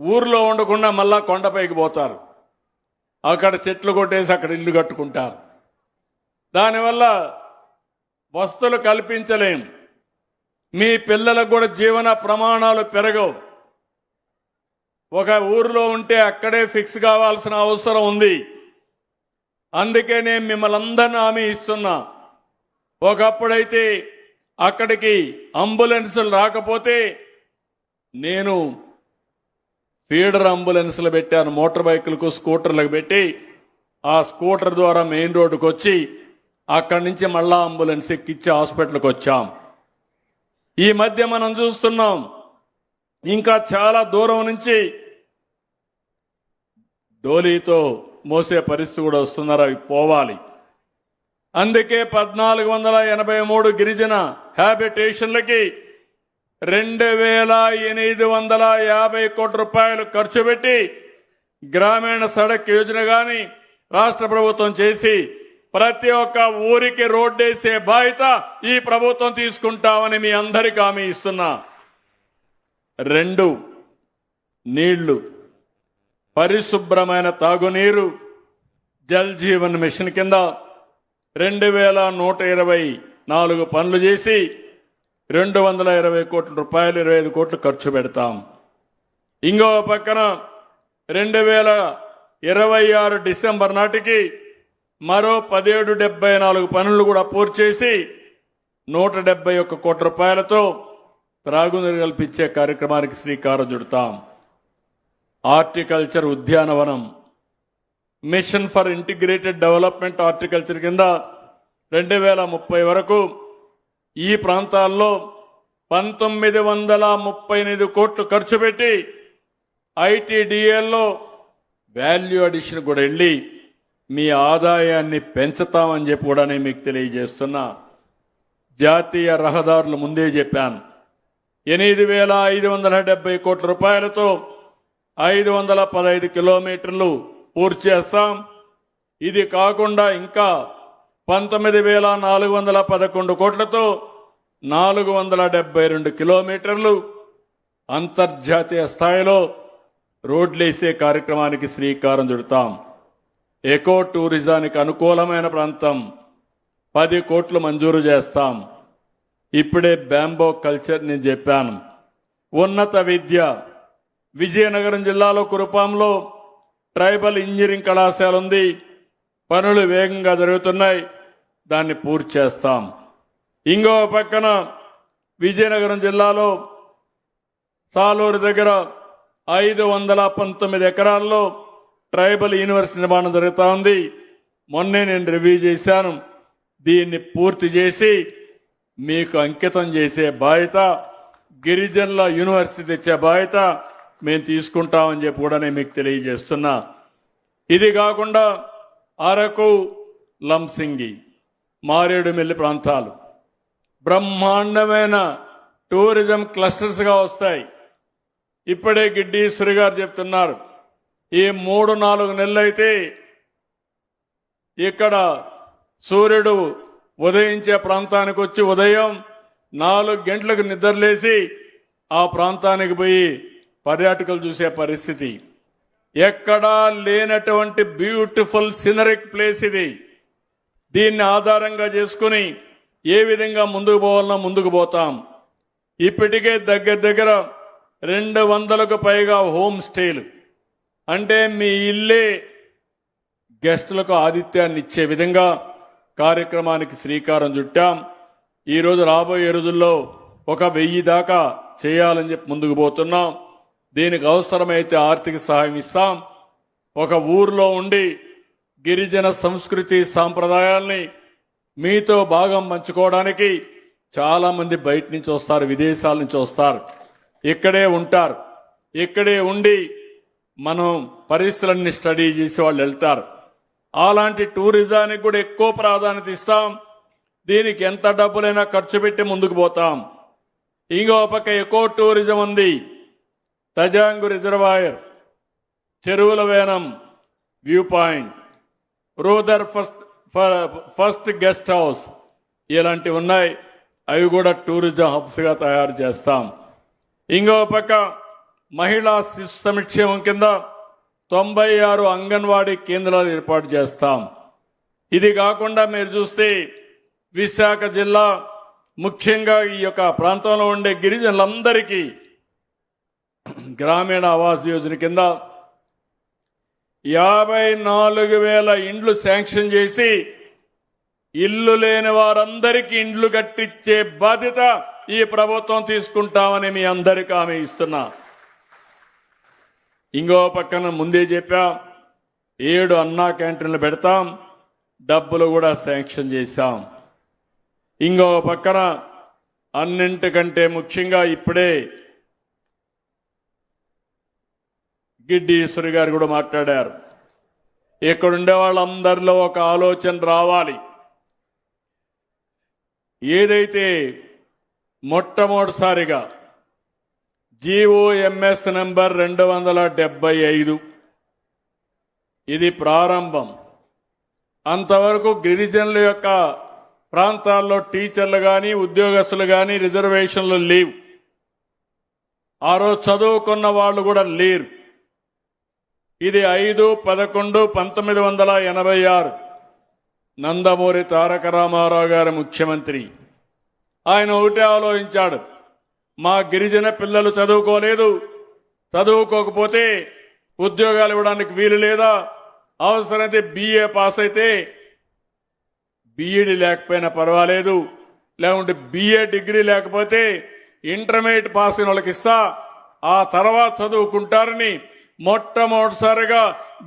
ఊర్లో ఉండకుండా మళ్ళా కొండపైకి పోతారు. అక్కడ చెట్లు కొట్టేసి అక్కడ ఇల్లు కట్టుకుంటారు. దానివల్ల వసతులు కల్పించలేం. మీ పిల్లలకు కూడా జీవన ప్రమాణాలు పెరగవు. ఒక ఊరిలో ఉంటే అక్కడే ఫిక్స్ కావాల్సిన అవసరం ఉంది. అందుకే నేను మిమ్మల్ని అందరినీ హామీ ఇస్తున్నా. ఒకప్పుడైతే అక్కడికి అంబులెన్సులు రాకపోతే నేను ఫీడర్ అంబులెన్సులు పెట్టాను. మోటార్ బైకులకు స్కూటర్లకు పెట్టి ఆ స్కూటర్ ద్వారా మెయిన్ రోడ్డుకు వచ్చి అక్కడి నుంచి మళ్ళా అంబులెన్స్ ఎక్కించి హాస్పిటల్కి వచ్చాం. ఈ మధ్య మనం చూస్తున్నాం ఇంకా చాలా దూరం నుంచి డోలీతో మోసే పరిస్థితి కూడా వస్తున్నారు. అవి పోవాలి. అందుకే 1483 గిరిజన హ్యాబిటేషన్లకి 2850 కోట్ల రూపాయలు ఖర్చు పెట్టి గ్రామీణ సడక్ యోజన గాని రాష్ట్ర ప్రభుత్వం చేసి ప్రతి ఒక్క ఊరికి రోడ్డేసే బాధ్యత ఈ ప్రభుత్వం తీసుకుంటామని మీ అందరికీ హామీ ఇస్తున్నా. 2 నీళ్లు, పరిశుభ్రమైన తాగునీరు, జల్ జీవన్ మిషన్ కింద 2124 పనులు చేసి 220 కోట్ల రూపాయలు 25 కోట్లు ఖర్చు పెడతాం. ఇంకో పక్కన 2026 డిసెంబర్ నాటికి మరో 1774 పనులు కూడా పూర్తి చేసి 171 కోట్ల రూపాయలతో త్రాగునీరు కల్పించే కార్యక్రమానికి శ్రీకారం చుడతాం. హార్టికల్చర్ ఉద్యానవనం mission for integrated development horticulture కింద 2030 వరకు ఈ ప్రాంతాల్లో 1938 కోట్లు ఖర్చు పెట్టి ఐటీడీఏల్లో వాల్యూ అడిషన్ కూడా వెళ్ళి మీ ఆదాయాన్ని పెంచుతామని చెప్పి కూడా నేను మీకు తెలియజేస్తున్నా. జాతీయ రహదారులు ముందే చెప్పాను. 8570 కోట్ల రూపాయలతో 515 కిలోమీటర్లు పూర్తి చేస్తాం. ఇది కాకుండా ఇంకా 19,411 కోట్లతో 472 కిలోమీటర్లు అంతర్జాతీయ స్థాయిలో రోడ్లేసే కార్యక్రమానికి శ్రీకారం చుడతాం. ఎకో టూరిజానికి అనుకూలమైన ప్రాంతం 10 కోట్లు మంజూరు చేస్తాం. ఇప్పుడే బ్యాంబో కల్చర్ నేను చెప్పాను. ఉన్నత విద్య విజయనగరం జిల్లాలో కురుపాంలో ట్రైబల్ ఇంజనీరింగ్ కళాశాల ఉంది. పనులు వేగంగా జరుగుతున్నాయి. దాన్ని పూర్తి చేస్తాం. ఇంకో పక్కన విజయనగరం జిల్లాలో సాలూరు దగ్గర 519 ఎకరాల్లో ట్రైబల్ యూనివర్సిటీ నిర్మాణం జరుగుతూ ఉంది. మొన్నే నేను రివ్యూ చేశాను. దీన్ని పూర్తి చేసి మీకు అంకితం చేసే బాధ్యత, గిరిజనుల యూనివర్సిటీ తెచ్చే బాధ్యత మేము తీసుకుంటామని చెప్పి కూడా నేను మీకు తెలియజేస్తున్నా. ఇది కాకుండా అరకు, లంసింగి, మారేడుమిల్లి ప్రాంతాలు బ్రహ్మాండమైన టూరిజం క్లస్టర్స్గా వస్తాయి. ఇప్పుడే గిడ్డీశ్వరి గారు చెప్తున్నారు. ఈ 3-4 నెలలైతే ఇక్కడ సూర్యుడు ఉదయించే ప్రాంతానికి వచ్చి ఉదయం 4 గంటలకు నిద్రలేసి ఆ ప్రాంతానికి పోయి పర్యాటకులు చూసే పరిస్థితి. ఎక్కడా లేనటువంటి బ్యూటిఫుల్ సినరిక్ ప్లేస్ ఇది. దీన్ని ఆధారంగా చేసుకుని ఏ విధంగా ముందుకు పోవాలన్నా ముందుకు పోతాం. ఇప్పటికే దగ్గర 200కు పైగా హోమ్ స్టేలు, అంటే మీ ఇల్లే గెస్టులకు ఆతిథ్యాన్ని ఇచ్చే విధంగా కార్యక్రమానికి శ్రీకారం చుట్టాం. ఈరోజు రాబోయే రోజుల్లో 1000 దాకా చేయాలని చెప్పి ముందుకు పోతున్నాం. దీనికి అవసరమైతే ఆర్థిక సహాయం ఇస్తాం. ఒక ఊర్లో ఉండి గిరిజన సంస్కృతి సాంప్రదాయాల్ని మీతో భాగం పంచుకోవడానికి చాలా మంది బయట నుంచి వస్తారు, విదేశాల నుంచి వస్తారు, ఇక్కడే ఉంటారు. ఇక్కడే ఉండి మనం పరిస్థితులన్నీ స్టడీ చేసి వాళ్ళు వెళ్తారు. అలాంటి టూరిజానికి కూడా ఎక్కువ ప్రాధాన్యత ఇస్తాం. దీనికి ఎంత డబ్బులైనా ఖర్చు పెట్టి ముందుకు పోతాం. ఇంకో పక్క ఎకో టూరిజం ఉంది. Tajangi reservoir, Cheruvula Venam view point, రూదర్ ఫస్ట్ గెస్ట్ హౌస్ ఇలాంటివి ఉన్నాయి. అవి కూడా టూరిజం హబ్స్ గా తయారు చేస్తాం. ఇంకో పక్క మహిళా శిశు సంక్షేమం కింద 96 అంగన్వాడీ కేంద్రాలు ఏర్పాటు చేస్తాం. ఇది కాకుండా మీరు చూస్తే విశాఖ జిల్లా ముఖ్యంగా ఈ యొక్క ప్రాంతంలో ఉండే గిరిజనులందరికీ గ్రామీణ ఆవాస్ యోజన కింద 54,000 ఇండ్లు శాంక్షన్ చేసి ఇల్లు లేని వారందరికీ ఇండ్లు కట్టించే బాధ్యత ఈ ప్రభుత్వం తీసుకుంటామని మీ అందరికీ హామీ ఇస్తున్నా. ఇంకో పక్కన ముందే చెప్పా 7 అన్నా క్యాంటీన్లు పెడతాం, డబ్బులు కూడా శాంక్షన్ చేశాం. ఇంకో పక్కన అన్నింటికంటే ముఖ్యంగా ఇప్పుడే గిడ్డి ఈశ్వరి గారు కూడా మాట్లాడారు. ఇక్కడుండే వాళ్ళందరిలో ఒక ఆలోచన రావాలి. ఏదైతే మొట్టమొదటిసారిగా GOMS నంబర్ 275 ఇది ప్రారంభం. అంతవరకు గిరిజనుల యొక్క ప్రాంతాల్లో టీచర్లు కానీ ఉద్యోగస్తులు కానీ రిజర్వేషన్లు లేవు. ఆ రోజు చదువుకున్న వాళ్ళు కూడా లేరు. ఇది 5/11/1986 నందమూరి తారక రామారావు గారు ముఖ్యమంత్రి. ఆయన ఒకటే ఆలోచించాడు, మా గిరిజన పిల్లలు చదువుకోలేదు, చదువుకోకపోతే ఉద్యోగాలు ఇవ్వడానికి వీలు లేదా, అవసరమైతే BA పాస్ అయితే BEd లేకపోయినా పర్వాలేదు, లేకుంటే BA డిగ్రీ లేకపోతే ఇంటర్మీడియట్ పాస్ అయిన వాళ్ళకి ఇస్తా, ఆ తర్వాత చదువుకుంటారని మొట్టమొదటిసారిగా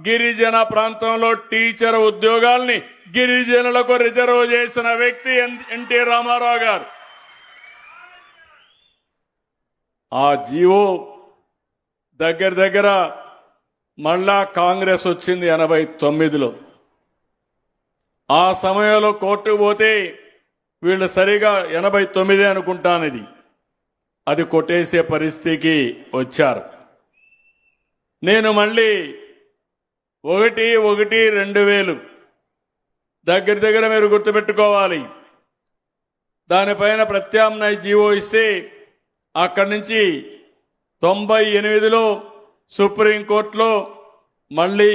గిరిజన ప్రాంతంలో టీచర్ ఉద్యోగాల్ని గిరిజనులకు రిజర్వ్ చేసిన వ్యక్తి ఎన్టీ రామారావు గారు. ఆ జీవో దగ్గర మళ్ళా కాంగ్రెస్ వచ్చింది 89లో. ఆ సమయంలో కోర్టుకు పోతే వీళ్ళు సరిగా 89 అనుకుంటానిది, అది కొట్టేసే పరిస్థితికి వచ్చారు. నేను మళ్ళీ 1/1/2000 దగ్గర మీరు గుర్తుపెట్టుకోవాలి. దానిపైన ప్రత్యామ్నాయ జీవో ఇస్తే అక్కడి నుంచి 98లో సుప్రీంకోర్టులో మళ్ళీ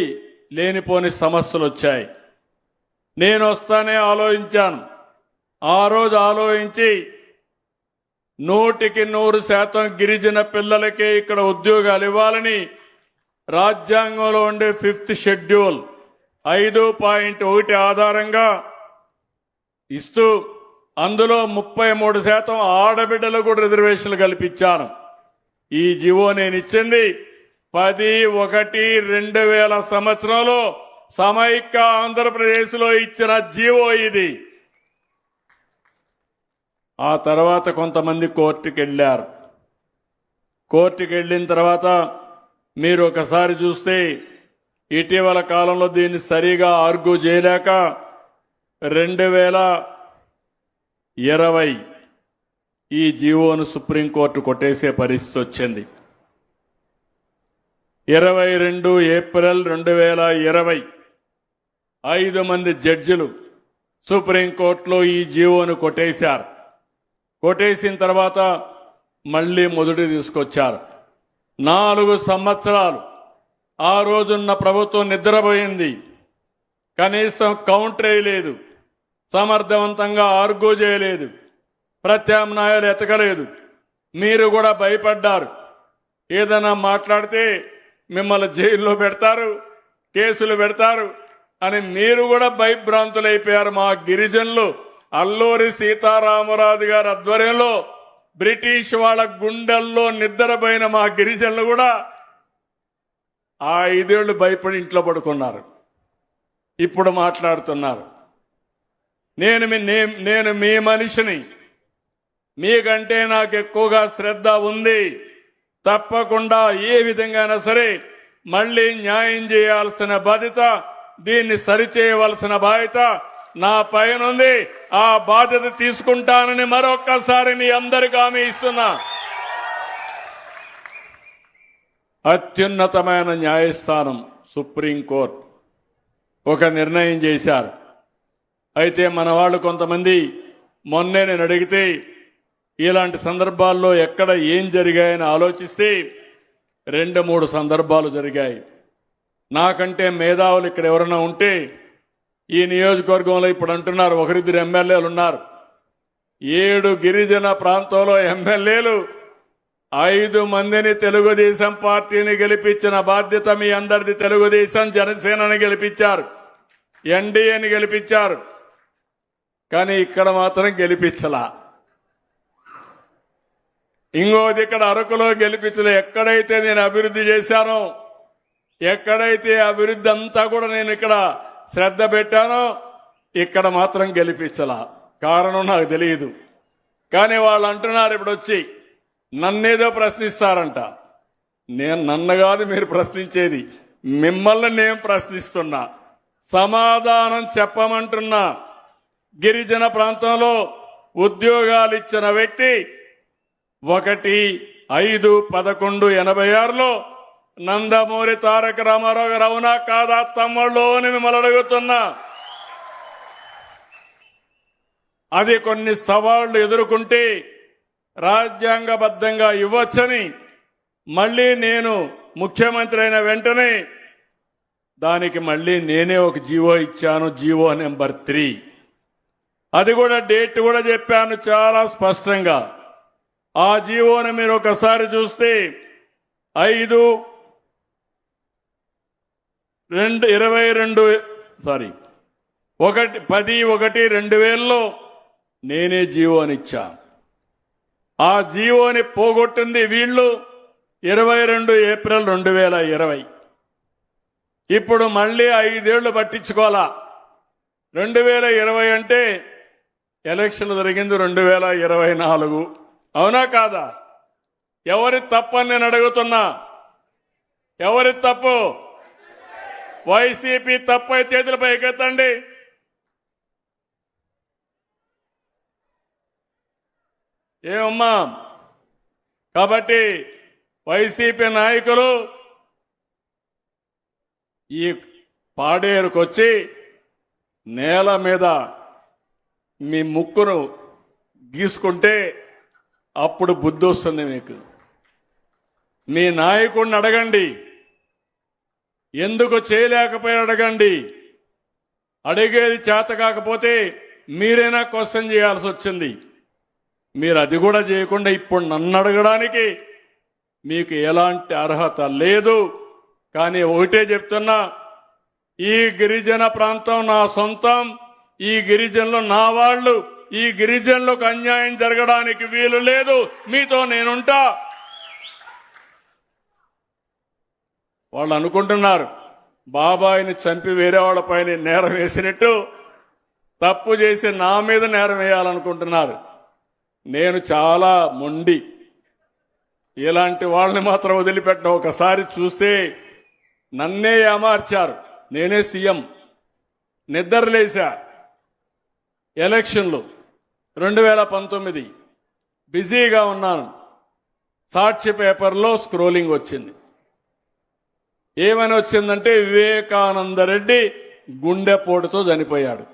లేనిపోని సమస్యలు వచ్చాయి. నేను వస్తానే ఆలోచించాను. ఆ రోజు ఆలోచించి 100% గిరిజన పిల్లలకే ఇక్కడ ఉద్యోగాలు ఇవ్వాలని రాజ్యాంగంలో ఉండే 5th షెడ్యూల్ 5.1 ఆధారంగా ఇస్తూ అందులో 33% ఆడబిడ్డలకు కూడా రిజర్వేషన్లు కల్పించాను. ఈ జీవో నేను ఇచ్చింది 10/1/2000 సంవత్సరంలో సమైక్య ఆంధ్రప్రదేశ్ లో ఇచ్చిన జీవో ఇది. ఆ తర్వాత కొంతమంది కోర్టుకు వెళ్లారు. కోర్టుకు వెళ్లిన తర్వాత మీరు ఒకసారి చూస్తే ఇటీవల కాలంలో దీన్ని సరిగా ఆర్గ్యూ చేయలేక 2020 ఈ జీవోను సుప్రీంకోర్టు కొట్టేసే పరిస్థితి వచ్చింది. 22 ఏప్రిల్ 2020 5 మంది జడ్జిలు సుప్రీంకోర్టులో ఈ జీవోను కొట్టేశారు. కొట్టేసిన తర్వాత మళ్లీ మొదటి తీసుకొచ్చారు. 4 సంవత్సరాలు ఆ రోజున్న ప్రభుత్వం నిద్రపోయింది. కనీసం కౌంటర్ వేయలేదు, సమర్థవంతంగా ఆర్గ్యూ చేయలేదు, ప్రత్యామ్నాయాలు ఎతకలేదు. మీరు కూడా భయపడ్డారు. ఏదైనా మాట్లాడితే మిమ్మల్ని జైల్లో పెడతారు, కేసులు పెడతారు అని మీరు కూడా భయభ్రాంతులైపోయారు. మా గిరిజనులు అల్లూరి సీతారామరాజు గారి ఆధ్వర్యంలో బ్రిటిష్ వాళ్ళ గుండెల్లో నిద్రపోయిన మా గిరిజనులు కూడా ఆ 5 ఏళ్లు భయపడి ఇంట్లో పడుకున్నారు. ఇప్పుడు మాట్లాడుతున్నారు. నేను మీ మనిషిని, మీకంటే నాకు ఎక్కువగా శ్రద్ధ ఉంది. తప్పకుండా ఏ విధంగానైనా సరే మళ్ళీ న్యాయం చేయాల్సిన బాధ్యత, దీన్ని సరిచేయవలసిన బాధ్యత నా పైన ఉంది. ఆ బాధ్యత తీసుకుంటానని మరొక్కసారి మీ అందరికీ హామీ ఇస్తున్నా. అత్యున్నతమైన న్యాయస్థానం సుప్రీంకోర్టు ఒక నిర్ణయం చేశారు. అయితే మన వాళ్ళు కొంతమంది మొన్నే నేను అడిగితే ఇలాంటి సందర్భాల్లో ఎక్కడ ఏం జరిగాయని ఆలోచిస్తే 2-3 సందర్భాలు జరిగాయి. నాకంటే మేధావులు ఇక్కడ ఎవరైనా ఉంటే ఈ నియోజకవర్గంలో ఇప్పుడు అంటున్నారు, 1-2 ఎమ్మెల్యేలు ఉన్నారు. 7 గిరిజన ప్రాంతంలో ఎమ్మెల్యేలు 5 మందిని తెలుగుదేశం పార్టీని గెలిపించిన బాధ్యత మీ అందరిది. తెలుగుదేశం జనసేనని గెలిపించారు, ఎన్డీఏని గెలిపించారు, కానీ ఇక్కడ మాత్రం గెలిపించలా. ఇంకోది ఇక్కడ అరకులో గెలిపించలే. ఎక్కడైతే నేను అభివృద్ధి చేశానో, ఎక్కడైతే అభివృద్ధి అంతా కూడా నేను ఇక్కడ శ్రద్ధ పెట్టానో ఇక్కడ మాత్రం గెలిపించలా. కారణం నాకు తెలియదు. కానీ వాళ్ళు అంటున్నారు ఇప్పుడు వచ్చి నన్నేదో ప్రశ్నిస్తారంట. నన్ను కాదు మీరు ప్రశ్నించేది, మిమ్మల్ని నేను ప్రశ్నిస్తున్నా, సమాధానం చెప్పమంటున్నా. గిరిజన ప్రాంతంలో ఉద్యోగాలు ఇచ్చిన వ్యక్తి 1-5-11-86లో నందమూరి తారక రామారావు గారు. అవునా కాదా తమ్ముళ్ళు అని మిమ్మల్ని అడుగుతున్నా. అది కొన్ని సవాళ్లు ఎదుర్కొంటే రాజ్యాంగబద్ధంగా ఇవ్వచ్చని మళ్ళీ నేను ముఖ్యమంత్రి అయిన వెంటనే దానికి మళ్ళీ నేనే ఒక జీవో ఇచ్చాను, జీవో నెంబర్ 3. అది కూడా డేట్ కూడా చెప్పాను చాలా స్పష్టంగా. ఆ జీవోని మీరు ఒకసారి చూస్తే 10-1-2000లో నేనే జీవోని ఇచ్చా. ఆ జీవోని పోగొట్టింది వీళ్ళు 22 ఏప్రిల్ 2020. ఇప్పుడు మళ్ళీ 5 ఏళ్లు పట్టించుకోవాలా. 2020 అంటే ఎలక్షన్ జరిగింది 2024. అవునా కాదా? ఎవరి తప్పని నేను అడుగుతున్నా. ఎవరి తప్పు? వైసీపీ తప్పై చేతుల పైకెత్తండి. ఏమమ్మా? కాబట్టి వైసీపీ నాయకులు ఈ పాడేరుకొచ్చి నేల మీద మీ ముక్కును గీసుకుంటే అప్పుడు బుద్ధి వస్తుంది మీకు. మీ నాయకుడిని అడగండి, ఎందుకు చేయలేకపోయి అడగండి. అడిగేది చేత కాకపోతే మీరైనా క్వశ్చన్ చేయాల్సి వచ్చింది. మీరు అది కూడా చేయకుండా ఇప్పుడు నన్ను అడగడానికి మీకు ఎలాంటి అర్హత లేదు. కానీ ఒకటే చెప్తున్నా, ఈ గిరిజన ప్రాంతం నా సొంతం, ఈ గిరిజనులు నా వాళ్ళు, ఈ గిరిజనులకు అన్యాయం జరగడానికి వీలు లేదు. మీతో నేనుంటా. వాళ్ళు అనుకుంటున్నారు బాబాయిని చంపి వేరే వాళ్ళపైన నేరం వేసినట్టు తప్పు చేసి నా మీద నేరం వేయాలనుకుంటున్నారు. నేను చాలా మొండి, ఇలాంటి వాళ్ళని మాత్రం వదిలిపెట్టిన. ఒకసారి చూస్తే నన్నే ఏమార్చారు. నేనే సీఎం, నిద్రలేశా. ఎలక్షన్లు 2019 బిజీగా ఉన్నాను. సాక్షి పేపర్లో స్క్రోలింగ్ వచ్చింది. ఏమని వచ్చిందంటే వివేకానంద రెడ్డి గుండెపోటుతో చనిపోయాడు.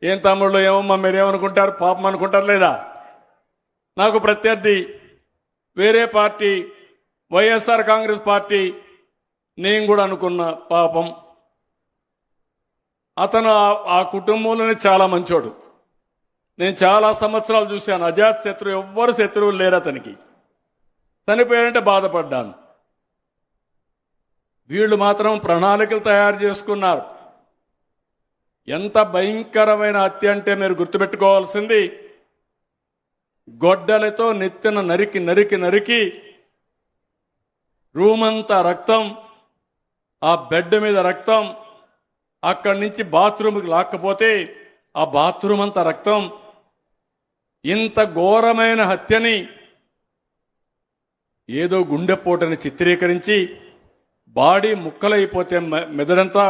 ఏం తమ్ముళ్ళు, ఏమమ్మా మీరేమనుకుంటారు? పాపం అనుకుంటారు లేదా? నాకు ప్రత్యర్థి వేరే పార్టీ, వైఎస్ఆర్ కాంగ్రెస్ పార్టీ. నేను కూడా అనుకున్నా పాపం. అతను ఆ కుటుంబంలోనే చాలా మంచోడు. నేను చాలా సంవత్సరాలు చూశాను. అజాత్ శత్రువు, ఎవ్వరు శత్రువులు లేరు అతనికి. చనిపోయాడంటే బాధపడ్డాను. వీళ్ళు మాత్రం ప్రణాళికలు తయారు చేసుకున్నారు. ఎంత భయంకరమైన హత్య అంటే మీరు గుర్తుపెట్టుకోవాల్సింది, గొడ్డలతో నెత్తిన నరికి నరికి నరికి రూమంతా రక్తం, ఆ బెడ్ మీద రక్తం, అక్కడి నుంచి బాత్రూమ్కి లాక్కపోతే ఆ బాత్రూమ్ అంతా రక్తం. ఇంత ఘోరమైన హత్యని ఏదో గుండెపోటని చిత్రీకరించి బాడీ ముక్కలైపోతే మెదడంతా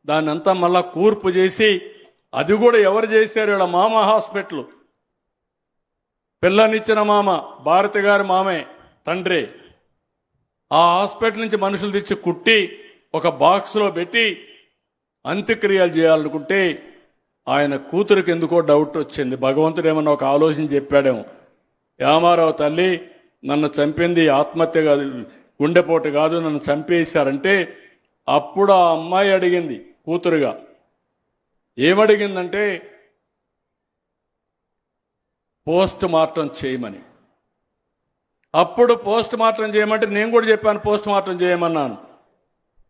దాన్నంతా మళ్ళా కూర్పు చేసి, అది కూడా ఎవరు చేశారు? వీళ్ళ మామ హాస్పిటల్, పిల్లనిచ్చిన మామ, భారతి గారి మామే తండ్రి. ఆ హాస్పిటల్ నుంచి మనుషులు తెచ్చి కుట్టి ఒక బాక్స్లో పెట్టి అంత్యక్రియలు చేయాలనుకుంటే ఆయన కూతురికి ఎందుకో డౌట్ వచ్చింది. భగవంతుడు ఏమన్నా ఒక ఆలోచన చెప్పాడేమో, యామారావు తల్లి నన్ను చంపింది ఆత్మహత్య కాదు, గుండెపోటు కాదు, నన్ను చంపేశారంటే అప్పుడు ఆ అమ్మాయి అడిగింది కూతురుగా, ఏమడిగిందంటే పోస్ట్ మార్టం చేయమని. అప్పుడు పోస్ట్ మార్టం చేయమంటే నేను కూడా చెప్పాను పోస్ట్ మార్టం చేయమన్నాను.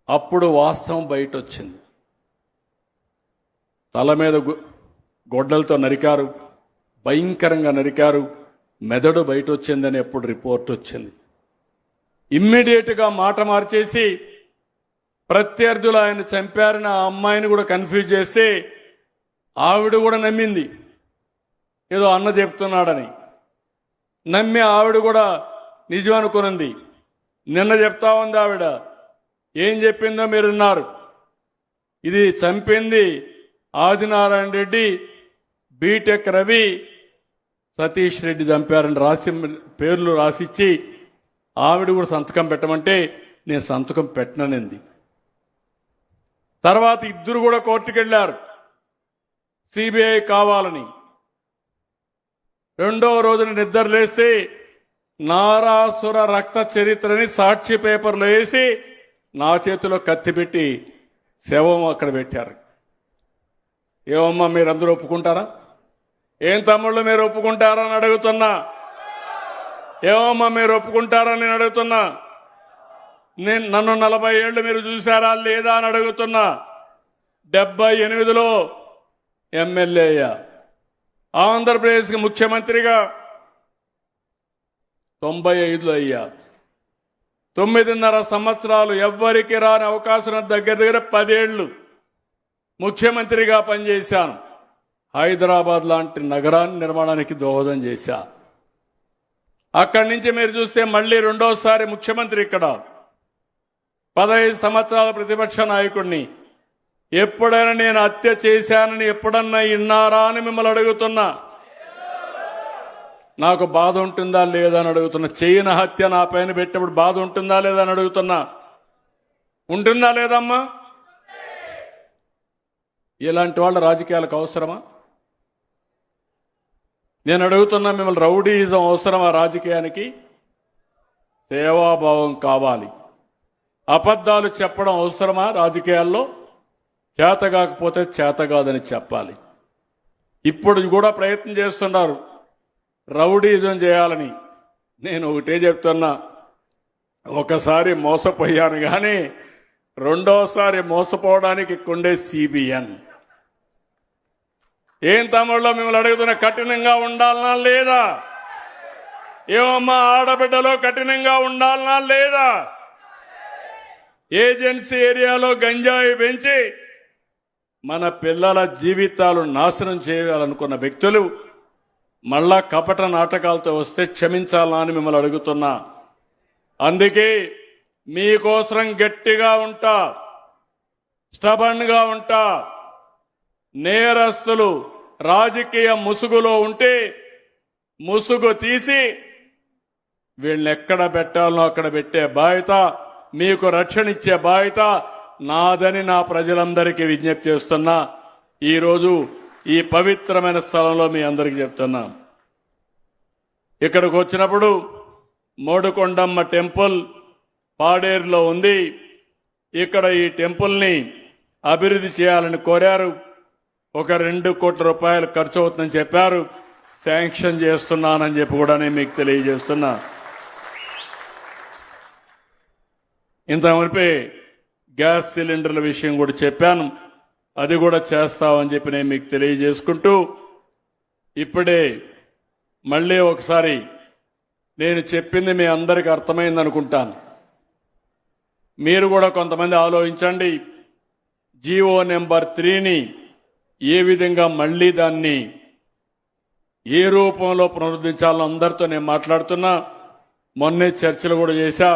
అప్పుడు వాస్తవం బయట వచ్చింది. తల మీద గొడ్డలతో నరికారు, భయంకరంగా నరికారు, మెదడు బయట వచ్చిందని ఎప్పుడు రిపోర్ట్ వచ్చింది. ఇమ్మీడియట్గా మాట మార్చేసి ప్రత్యర్థులు ఆయన చంపారని ఆ అమ్మాయిని కూడా కన్ఫ్యూజ్ చేస్తే ఆవిడ కూడా నమ్మింది, ఏదో అన్న చెప్తున్నాడని నమ్మి ఆవిడ కూడా నిజం అనుకున్నది. నిన్న చెప్తా ఉంది ఆవిడ, ఏం చెప్పిందో మీరు విన్నారు. ఇది చంపింది ఆదినారాయణ రెడ్డి, బీటెక్ రవి, సతీష్ రెడ్డి చంపారని రాసి పేర్లు రాసిచ్చి ఆవిడ కూడా సంతకం పెట్టమంటే నేను సంతకం పెట్టననింది. తర్వాత ఇద్దరు కూడా కోర్టుకు వెళ్లారు సిబిఐ కావాలని. రెండో రోజున నిద్రలేసి నారాసుర రక్త చరిత్రని సాక్షి పేపర్లో వేసి నా చేతిలో కత్తి పెట్టి శవం అక్కడ పెట్టారు. ఏమమ్మా మీరందరూ ఒప్పుకుంటారా? ఏం తమ్ముళ్ళు మీరు ఒప్పుకుంటారా అని అడుగుతున్నా. ఏమమ్మా మీరు ఒప్పుకుంటారా నేను అడుగుతున్నా. నన్ను 40 ఏళ్లు మీరు చూశారా లేదా అని అడుగుతున్నా. 78లో ఎమ్మెల్యే అయ్యా, ఆంధ్రప్రదేశ్కి ముఖ్యమంత్రిగా 95లో అయ్యా. 9.5 సంవత్సరాలు ఎవ్వరికి రాని అవకాశం, దగ్గర 10 ఏళ్లు ముఖ్యమంత్రిగా పనిచేశాను. హైదరాబాద్ లాంటి నగరాన్ని నిర్మాణానికి దోహదం చేశా. అక్కడి నుంచి మీరు చూస్తే మళ్ళీ రెండోసారి ముఖ్యమంత్రి ఇక్కడ, 15 సంవత్సరాల ప్రతిపక్ష నాయకుడిని. ఎప్పుడైనా నేను హత్య చేశానని ఎప్పుడన్నా విన్నారా అని మిమ్మల్ని అడుగుతున్నా. నాకు బాధ ఉంటుందా లేదా అని అడుగుతున్నా. చేయని హత్య నా పైన పెట్టినప్పుడు బాధ ఉంటుందా లేదా అని అడుగుతున్నా. ఉంటుందా లేదమ్మా? ఇలాంటి వాళ్ళ రాజకీయాలకు అవసరమా? నేను అడుగుతున్నా మిమ్మల్ని, రౌడీయిజం అవసరమా రాజకీయానికి? సేవాభావం కావాలి. అబద్ధాలు చెప్పడం అవసరమా రాజకీయాల్లో? చేత కాకపోతే చేత కాదని చెప్పాలి. ఇప్పుడు కూడా ప్రయత్నం చేస్తున్నారు రౌడీజం చేయాలని. నేను ఒకటే చెప్తున్నా, ఒకసారి మోసపోయాను కానీ రెండోసారి మోసపోవడానికి కొండే సిబిఎన్. ఏం తమ్ముళ్ళో మిమ్మల్ని అడుగుతున్నా, కఠినంగా ఉండాలనా లేదా? ఏమమ్మా ఆడబిడ్డలో కఠినంగా ఉండాలనా లేదా? ఏజెన్సీ ఏరియాలో గంజాయి పెంచి మన పిల్లల జీవితాలు నాశనం చేయాలనుకున్న వ్యక్తులు మళ్ళా కపట నాటకాలతో వస్తే క్షమించాలా అని మిమ్మల్ని అడుగుతున్నా. అందుకే మీకోసం గట్టిగా ఉంటా, స్టబన్గా ఉంటా. నేరస్తులు రాజకీయ ముసుగులో ఉంటే ముసుగు తీసి వీళ్ళని ఎక్కడ పెట్టాలనో అక్కడ పెట్టే బాధ్యత, మీకు రక్షణ ఇచ్చే బాధ్యత నాదని నా ప్రజలందరికీ విజ్ఞప్తి చేస్తున్నా. ఈరోజు ఈ పవిత్రమైన స్థలంలో మీ అందరికీ చెప్తున్నా, ఇక్కడికి వచ్చినప్పుడు మోడుకొండమ్మ టెంపుల్ పాడేరులో ఉంది. ఇక్కడ ఈ టెంపుల్ని అభివృద్ధి చేయాలని కోరారు. ఒక 2 కోట్ల రూపాయలు ఖర్చు అవుతుందని చెప్పారు. శాంక్షన్ చేస్తున్నానని చెప్పి కూడా నేను మీకు తెలియజేస్తున్నా. ఇంతవరపే గ్యాస్ సిలిండర్ల విషయం కూడా చెప్పాను, అది కూడా చేస్తామని చెప్పి నేను మీకు తెలియజేసుకుంటూ, ఇప్పుడే మళ్ళీ ఒకసారి నేను చెప్పింది మీ అందరికీ అర్థమైంది అనుకుంటాను. మీరు కూడా కొంతమంది ఆలోచించండి. జీవో నెంబర్ 3ని ఏ విధంగా మళ్ళీ దాన్ని ఏ రూపంలో పునరుద్ధరించాలో అందరితో నేను మాట్లాడుతున్నా. మొన్నే చర్చలు కూడా చేశా,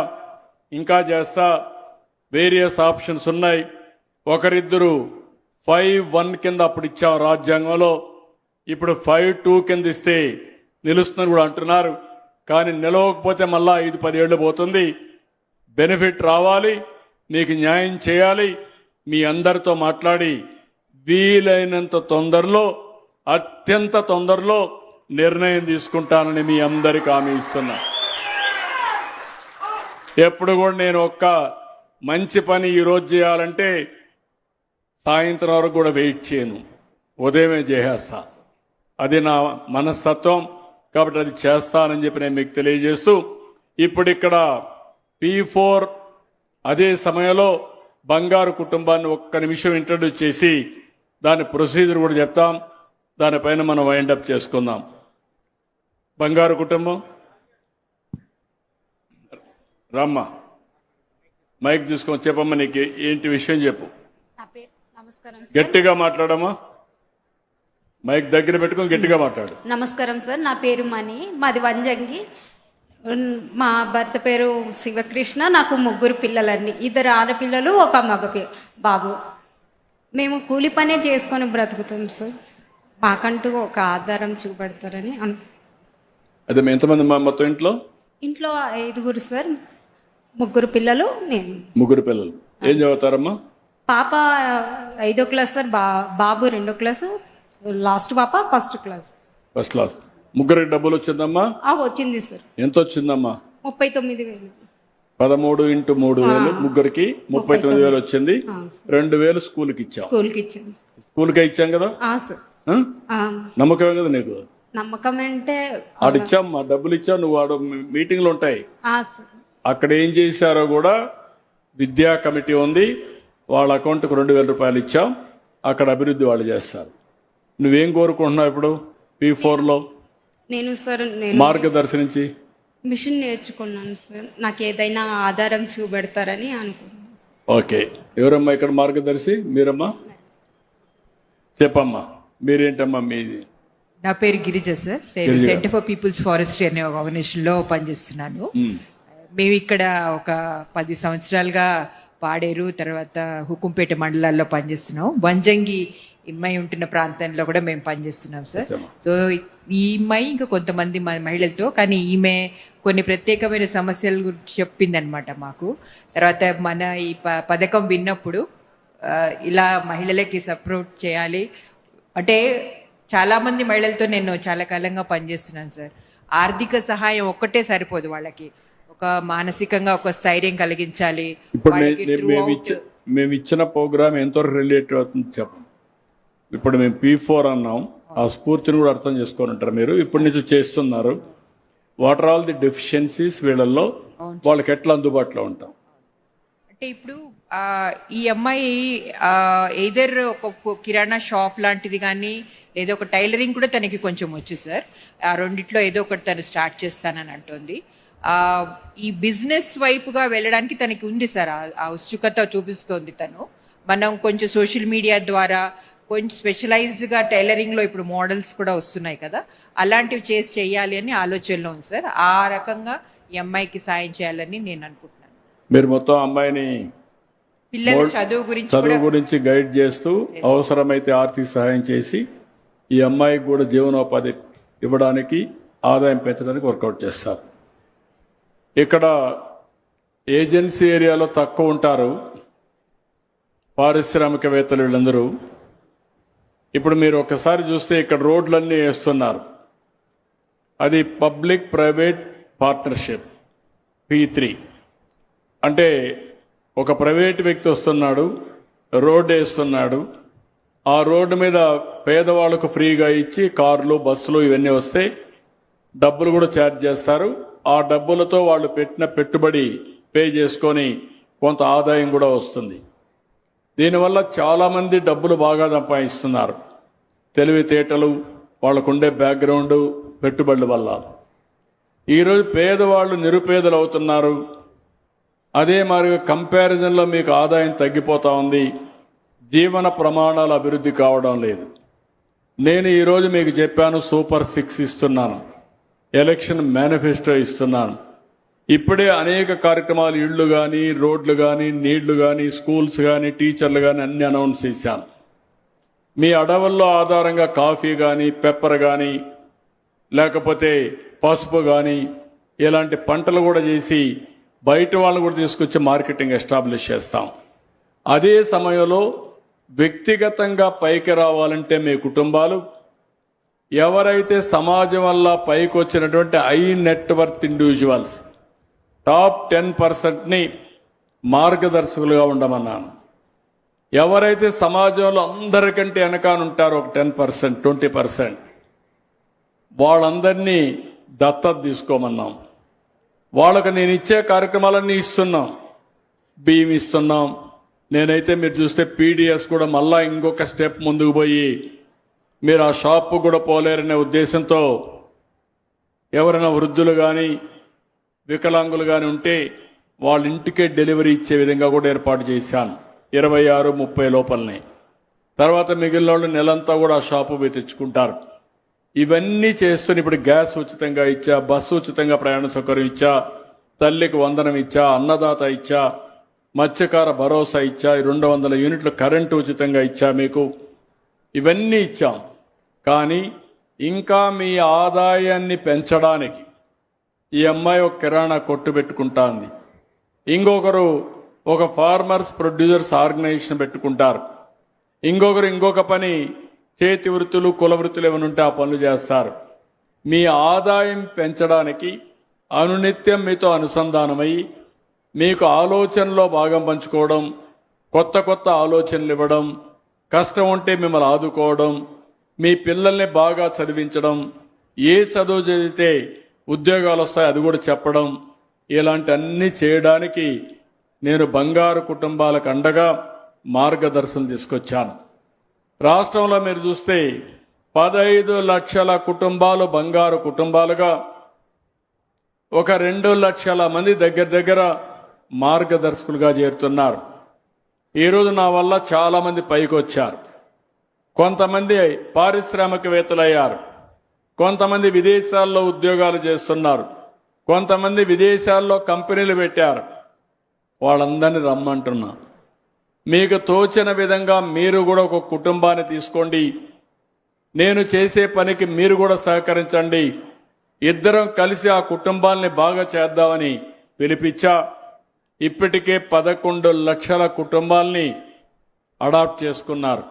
ఇంకా చేస్తా. వేరియస్ ఆప్షన్స్ ఉన్నాయి. ఒకరిద్దరు 5-1 కింద అప్పుడు ఇచ్చాం రాజ్యాంగంలో, ఇప్పుడు 5-2 కింద ఇస్తే నిలుస్తుందని కూడా అంటున్నారు. కానీ నిలవకపోతే మళ్ళా 5-10 ఏళ్లు పోతుంది. బెనిఫిట్ రావాలి, మీకు న్యాయం చేయాలి. మీ అందరితో మాట్లాడి వీలైనంత తొందరలో, అత్యంత తొందరలో నిర్ణయం తీసుకుంటానని మీ అందరికి హామీ ఇస్తున్నా. ఎప్పుడు కూడా నేను ఒక్క మంచి పని ఈరోజు చేయాలంటే సాయంత్రం వరకు కూడా వెయిట్ చేయను, ఉదయమే చేసేస్తా. అది నా మనస్తత్వం, కాబట్టి అది చేస్తానని చెప్పి నేను మీకు తెలియజేస్తూ, ఇప్పుడు ఇక్కడ P4 అదే సమయంలో బంగారు కుటుంబాన్ని ఒక్క నిమిషం ఇంట్రడ్యూస్ చేసి దాని ప్రొసీజర్ కూడా చెప్తాం. దానిపైన మనం వైండప్ చేసుకుందాం. బంగారు కుటుంబం రమ్మ, మైక్ తీసుకొని చెప్పమ్మా, నీకు ఏంటి విషయం చెప్పు. నమస్కారం గట్టిగా మాట్లాడమ్మా, మైక్ దగ్గర పెట్టుకొని గట్టిగా మాట్లాడు. నమస్కారం సార్, నా పేరు మణి, మాది వంజంగి. మా భర్త పేరు శివకృష్ణ. నాకు 3 పిల్లలండి, 2 ఆడపిల్లలు, 1 మగ బాబు. మేము కూలి పనే చేసుకొని బ్రతుకుతాం సార్. మాకంటూ ఒక ఆధారం చూపెడతారని అదే ఎంతమంది మొత్తం ఇంట్లో? ఇంట్లో 5 సార్, 3 పిల్లలు, నేను. 3 పిల్లలు ఏం చదువుతారమ్మా? పాప 5వ క్లాస్ సార్, బాబు 2వ క్లాసు, లాస్ట్ పాప 1st క్లాస్. First class. 3 డబ్బులు వచ్చిందమ్మా? వచ్చింది సార్. ఎంత వచ్చిందమ్మా? 39,000. 13 × 3,000, 3కి 39,000 వచ్చింది. 2,000 స్కూల్కి ఇచ్చాం. స్కూల్కి ఇచ్చాం. స్కూల్కే ఇచ్చాం కదా. సార్ నమ్మకమే కదా నీకు? నమ్మకం అంటే ఆడిచ్చామ్మా, డబ్బులు ఇచ్చావు. నువ్వు ఆడ మీటింగ్లు ఉంటాయి, సార్. అక్కడ ఏం చేశారో కూడా విద్యా కమిటీ ఉంది, వాళ్ళ అకౌంట్కి 2,000 రూపాయలు ఇచ్చాం. అక్కడ అభివృద్ధి వాళ్ళు చేస్తారు. నువ్వేం కోరుకుంటున్నావు ఇప్పుడు P4లో? నేను సార్ మార్గదర్శించి మిషన్ నేర్చుకున్నాను సార్. నాకు ఏదైనా ఆధారం చూపెడతారని అనుకున్నాను. ఓకే, ఎవరమ్మా ఇక్కడ మార్గదర్శి? మీరమ్మా చెప్పమ్మా, మీరేంటమ్మా మీది? నా పేరు గిరిజ సార్. నేను సెంటర్ ఫర్ పీపుల్స్ ఫారెస్ట్రీ అనే ఒక ఆర్గనైజేషన్ లో పనిచేస్తున్నాను. మేము ఇక్కడ ఒక 10 సంవత్సరాలుగా పాడేరు, తర్వాత హుకుంపేట మండలాల్లో పనిచేస్తున్నాం. వంజంగి ఇమ్మాయి ఉంటున్న ప్రాంతంలో కూడా మేము పనిచేస్తున్నాం సార్. సో ఈ ఇమ్మాయి ఇంకా కొంతమంది మహిళలతో, కానీ ఈమె కొన్ని ప్రత్యేకమైన సమస్యల గురించి చెప్పిందనమాట మాకు. తర్వాత మన ఈ పథకం విన్నప్పుడు ఇలా మహిళలకి సపోర్ట్ చేయాలి అంటే, చాలా మంది మహిళలతో నేను చాలా కాలంగా పనిచేస్తున్నాను సార్. ఆర్థిక సహాయం ఒక్కటే సరిపోదు, వాళ్ళకి ఒక మానసికంగా ఒక స్థైర్యం కలిగించాలి. ఇప్పుడు మేము ఇచ్చిన ప్రోగ్రామ్ ఎంతవరకు రిలేటెడ్ అవుతుంది చెప్పండి. ఇప్పుడు మేము P4 అన్నాం, ఆ స్ఫూర్తిని కూడా అర్థం చేసుకొని ఉంటారు మీరు. ఇప్పటి నుంచి చేస్తున్నారు. What are all the deficiencies వీళ్ళల్లో, వాళ్ళకి ఎట్లా అందుబాటులో ఉంటాం అంటే, ఇప్పుడు ఈ అమ్మాయి ఎయిదర్ ఒక కిరాణా షాప్ లాంటిది కానీ, లేదా ఒక టైలరింగ్ కూడా తనకి కొంచెం వచ్చు సార్. ఆ రెండిట్లో ఏదో ఒకటి తను స్టార్ట్ చేస్తానని అంటుంది. ఈ బిజినెస్ వైపుగా వెళ్ళడానికి తనకి ఉంది సార్, ఆ ఉత్సుకత చూపిస్తోంది తను. మనం కొంచెం సోషల్ మీడియా ద్వారా కొంచెం స్పెషలైజ్డ్గా టైలరింగ్లో ఇప్పుడు మోడల్స్ కూడా వస్తున్నాయి కదా, అలాంటివి చేసి చేయాలి అని ఆలోచనలో ఉంది సార్. ఆ రకంగా ఈ అమ్మాయికి సాయం చేయాలని నేను అనుకుంటున్నాను. మీరు మొత్తం అమ్మాయిని పిల్లల చదువు గురించి గైడ్ చేస్తూ, అవసరమైతే ఆర్థిక సహాయం చేసి ఈ అమ్మాయికి కూడా జీవనోపాధి ఇవ్వడానికి, ఆదాయం పెంచడానికి వర్కౌట్ చేస్తారు. ఇక్కడ ఏజెన్సీ ఏరియాలో తక్కువ ఉంటారు పారిశ్రామికవేత్తలు వీళ్ళందరూ. ఇప్పుడు మీరు ఒకసారి చూస్తే ఇక్కడ రోడ్లన్నీ వేస్తున్నారు. అది పబ్లిక్ ప్రైవేట్ పార్ట్నర్షిప్ P3. అంటే ఒక ప్రైవేట్ వ్యక్తి వస్తున్నాడు, రోడ్డు వేస్తున్నాడు. ఆ రోడ్డు మీద పేదవాళ్లకు ఫ్రీగా ఇచ్చి కార్లు, బస్సులు ఇవన్నీ వస్తే డబ్బులు కూడా ఛార్జ్ చేస్తారు. ఆ డబ్బులతో వాళ్ళు పెట్టిన పెట్టుబడి పే చేసుకొని కొంత ఆదాయం కూడా వస్తుంది. దీనివల్ల చాలామంది డబ్బులు బాగా సంపాదిస్తున్నారు. తెలివితేటలు, వాళ్ళకుండే బ్యాక్గ్రౌండ్, పెట్టుబడుల వల్ల. ఈరోజు పేదవాళ్ళు నిరుపేదలు అవుతున్నారు. అదే మరి కంపారిజన్లో మీకు ఆదాయం తగ్గిపోతా ఉంది, జీవన ప్రమాణాలు అభివృద్ధి కావడం లేదు. నేను ఈరోజు మీకు చెప్పాను, సూపర్ 6 ఇస్తున్నాను, ఎలక్షన్ మేనిఫెస్టో ఇస్తున్నాను. ఇప్పుడే అనేక కార్యక్రమాలు, ఇళ్లు కానీ, రోడ్లు కానీ, నీళ్లు కానీ, స్కూల్స్ కానీ, టీచర్లు కానీ అన్ని అనౌన్స్ చేశాను. మీ అడవుల్లో ఆధారంగా కాఫీ కానీ, పెప్పర్ కానీ, లేకపోతే పసుపు కానీ ఇలాంటి పంటలు కూడా చేసి బయట వాళ్ళని కూడా తీసుకొచ్చి మార్కెటింగ్ ఎస్టాబ్లిష్ చేస్తాం. అదే సమయంలో వ్యక్తిగతంగా పైకి రావాలంటే మీ కుటుంబాలు ఎవరైతే సమాజం వల్ల పైకి వచ్చినటువంటి హై నెట్వర్త్ ఇండివిజువల్స్ టాప్ 10%ని మార్గదర్శకులుగా ఉండమన్నాను. ఎవరైతే సమాజంలో అందరికంటే వెనకానుంటారో ఒక 10%, 20% వాళ్ళందరినీ దత్తత తీసుకోమన్నాం. వాళ్ళకు నేను ఇచ్చే కార్యక్రమాలన్నీ ఇస్తున్నాం. బియ్యం ఇస్తున్నాం. నేనైతే మీరు చూస్తే పీడిఎస్ కూడా మళ్ళా ఇంకొక స్టెప్ ముందుకు పోయి మీరు ఆ షాపు కూడా పోలేరనే ఉద్దేశంతో ఎవరైనా వృద్ధులు కానీ, వికలాంగులు కానీ ఉంటే వాళ్ళ ఇంటికే డెలివరీ ఇచ్చే విధంగా కూడా ఏర్పాటు చేశాను 26, 30 లోపలనే. తర్వాత మిగిలిన వాళ్ళు నెలంతా కూడా ఆ షాపు పోయి తెచ్చుకుంటారు. ఇవన్నీ చేస్తున్న ఇప్పుడు గ్యాస్ ఉచితంగా ఇచ్చా, బస్సు ఉచితంగా ప్రయాణ సౌకర్యం ఇచ్చా, తల్లికి వందనం ఇచ్చా, అన్నదాత ఇచ్చా, మత్స్యకార భరోసా ఇచ్చా, 200 యూనిట్లు కరెంటు ఉచితంగా ఇచ్చా మీకు. ఇవన్నీ ఇచ్చాం. కానీ ఇంకా మీ ఆదాయాన్ని పెంచడానికి ఈ అమ్మాయి ఒక కిరాణా కొట్టు పెట్టుకుంటాంది, ఇంకొకరు ఒక ఫార్మర్స్ ప్రొడ్యూసర్స్ ఆర్గనైజేషన్ పెట్టుకుంటారు, ఇంకొకరు ఇంకొక పని చేతి వృత్తులు, కుల వృత్తులు ఏమైనా ఉంటే ఆ పనులు చేస్తారు. మీ ఆదాయం పెంచడానికి అనునిత్యం మీతో అనుసంధానమై మీకు ఆలోచనలో భాగం పంచుకోవడం, కొత్త కొత్త ఆలోచనలు ఇవ్వడం, కష్టం ఉంటే మిమ్మల్ని ఆదుకోవడం, మీ పిల్లల్ని బాగా చదివించడం, ఏ చదువు చదివితే ఉద్యోగాలు వస్తాయి అది కూడా చెప్పడం, ఇలాంటి అన్ని చేయడానికి నేను బంగారు కుటుంబాలకు అండగా మార్గదర్శనం తీసుకొచ్చాను. రాష్ట్రంలో మీరు చూస్తే 15 లక్షల కుటుంబాలు బంగారు కుటుంబాలుగా, ఒక 2 లక్షల మంది దగ్గర మార్గదర్శకులుగా చేరుతున్నారు. ఈరోజు నా వల్ల చాలా మంది పైకి వచ్చారు. కొంతమంది పారిశ్రామికవేత్తలయ్యారు, కొంతమంది విదేశాల్లో ఉద్యోగాలు చేస్తున్నారు, కొంతమంది విదేశాల్లో కంపెనీలు పెట్టారు. వాళ్ళందరినీ రమ్మంటున్నా. మీకు తోచిన విధంగా మీరు కూడా ఒక కుటుంబాన్ని తీసుకోండి. నేను చేసే పనికి మీరు కూడా సహకరించండి. ఇద్దరం కలిసి ఆ కుటుంబాల్ని బాగా చేద్దామని పిలిపించా. ఇప్పటికే 11 లక్షల కుటుంబాల్ని అడాప్ట్ చేసుకున్నారు.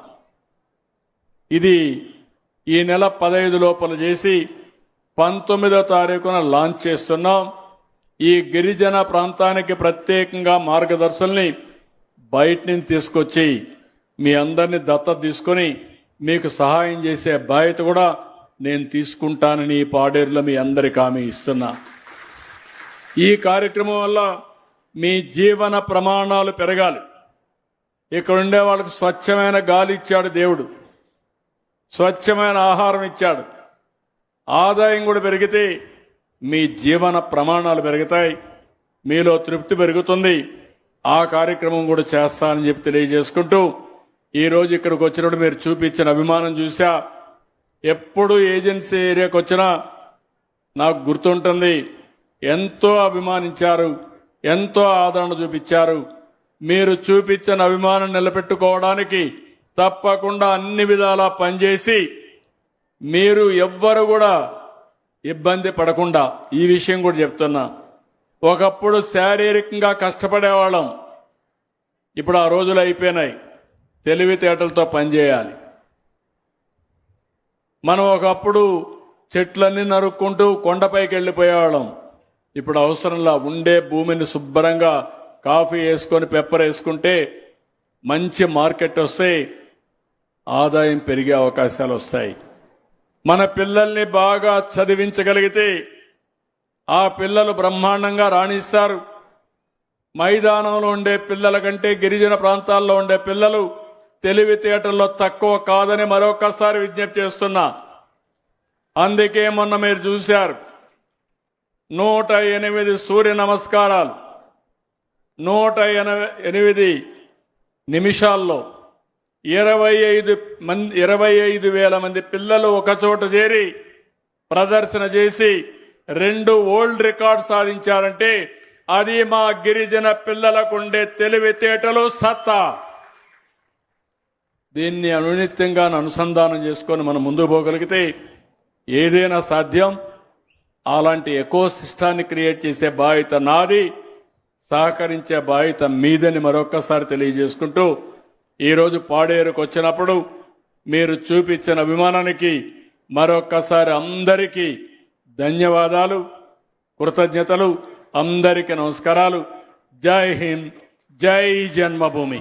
ఇది ఈ నెల 15 లోపల చేసి 19వ తారీఖున లాంచ్ చేస్తున్నాం. ఈ గిరిజన ప్రాంతానికి ప్రత్యేకంగా మార్గదర్శుల్ని బయట నుంచి తీసుకొచ్చి మీ అందరినీ దత్తత తీసుకొని మీకు సహాయం చేసే బాధ్యత కూడా నేను తీసుకుంటానని ఈ పాడేరులో మీ అందరికీ హామీ ఇస్తున్నా. ఈ కార్యక్రమం వల్ల మీ జీవన ప్రమాణాలు పెరగాలి. ఇక్కడ ఉండే వాళ్ళకు స్వచ్ఛమైన గాలి ఇచ్చాడు దేవుడు, స్వచ్ఛమైన ఆహారం ఇచ్చాడు. ఆదాయం కూడా పెరిగితే మీ జీవన ప్రమాణాలు పెరుగుతాయి, మీలో తృప్తి పెరుగుతుంది. ఆ కార్యక్రమం కూడా చేస్తానని చెప్పి తెలియజేసుకుంటూ ఈరోజు ఇక్కడికి వచ్చినప్పుడు మీరు చూపించిన అభిమానం చూసా. ఎప్పుడు ఏజెన్సీ ఏరియాకి వచ్చినా నాకు గుర్తుంటుంది. ఎంతో అభిమానించారు, ఎంతో ఆదరణ చూపించారు. మీరు చూపించిన అభిమానం నిలబెట్టుకోవడానికి తప్పకుండా అన్ని విధాలా పనిచేసి మీరు ఎవ్వరు కూడా ఇబ్బంది పడకుండా, ఈ విషయం కూడా చెప్తున్నా. ఒకప్పుడు శారీరకంగా కష్టపడేవాళ్ళం, ఇప్పుడు ఆ రోజులు అయిపోయినాయి. తెలివితేటలతో పనిచేయాలి. మనం ఒకప్పుడు చెట్లన్నీ నరుక్కుంటూ కొండపైకి వెళ్ళిపోయేవాళ్ళం. ఇప్పుడు అవసరంలా ఉండే భూమిని శుభ్రంగా కాఫీ వేసుకొని పెప్పర్ వేసుకుంటే మంచి మార్కెట్ వస్తే ఆదాయం పెరిగే అవకాశాలు వస్తాయి. మన పిల్లల్ని బాగా చదివించగలిగితే ఆ పిల్లలు బ్రహ్మాండంగా రాణిస్తారు. మైదానంలో ఉండే పిల్లల కంటే గిరిజన ప్రాంతాల్లో ఉండే పిల్లలు తెలివితేటల్లో తక్కువ కాదని మరొకసారి విజ్ఞప్తి చేస్తున్నా. అందుకే మొన్న మీరు చూశారు 108 సూర్య నమస్కారాలు 108 నిమిషాల్లో 25,000 మంది పిల్లలు ఒకచోట చేరి ప్రదర్శన చేసి 2 వరల్డ్ రికార్డ్ సాధించారంటే అది మా గిరిజన పిల్లలకు ఉండే తెలివితేటలు సత్తా. దీన్ని అనునిత్యంగా అనుసంధానం చేసుకొని మనం ముందుకు పోగలిగితే ఏదైనా సాధ్యం. అలాంటి ఎకో సిస్టాన్ని క్రియేట్ చేసే బాధ్యత నాది, సహకరించే బాధ్యత మీదని మరొక్కసారి తెలియజేసుకుంటూ ఈరోజు పాడేరుకు వచ్చినప్పుడు మీరు చూపించిన అభిమానానికి మరొక్కసారి అందరికీ ధన్యవాదాలు, కృతజ్ఞతలు. అందరికీ నమస్కారాలు. జై హింద్, జై జన్మభూమి.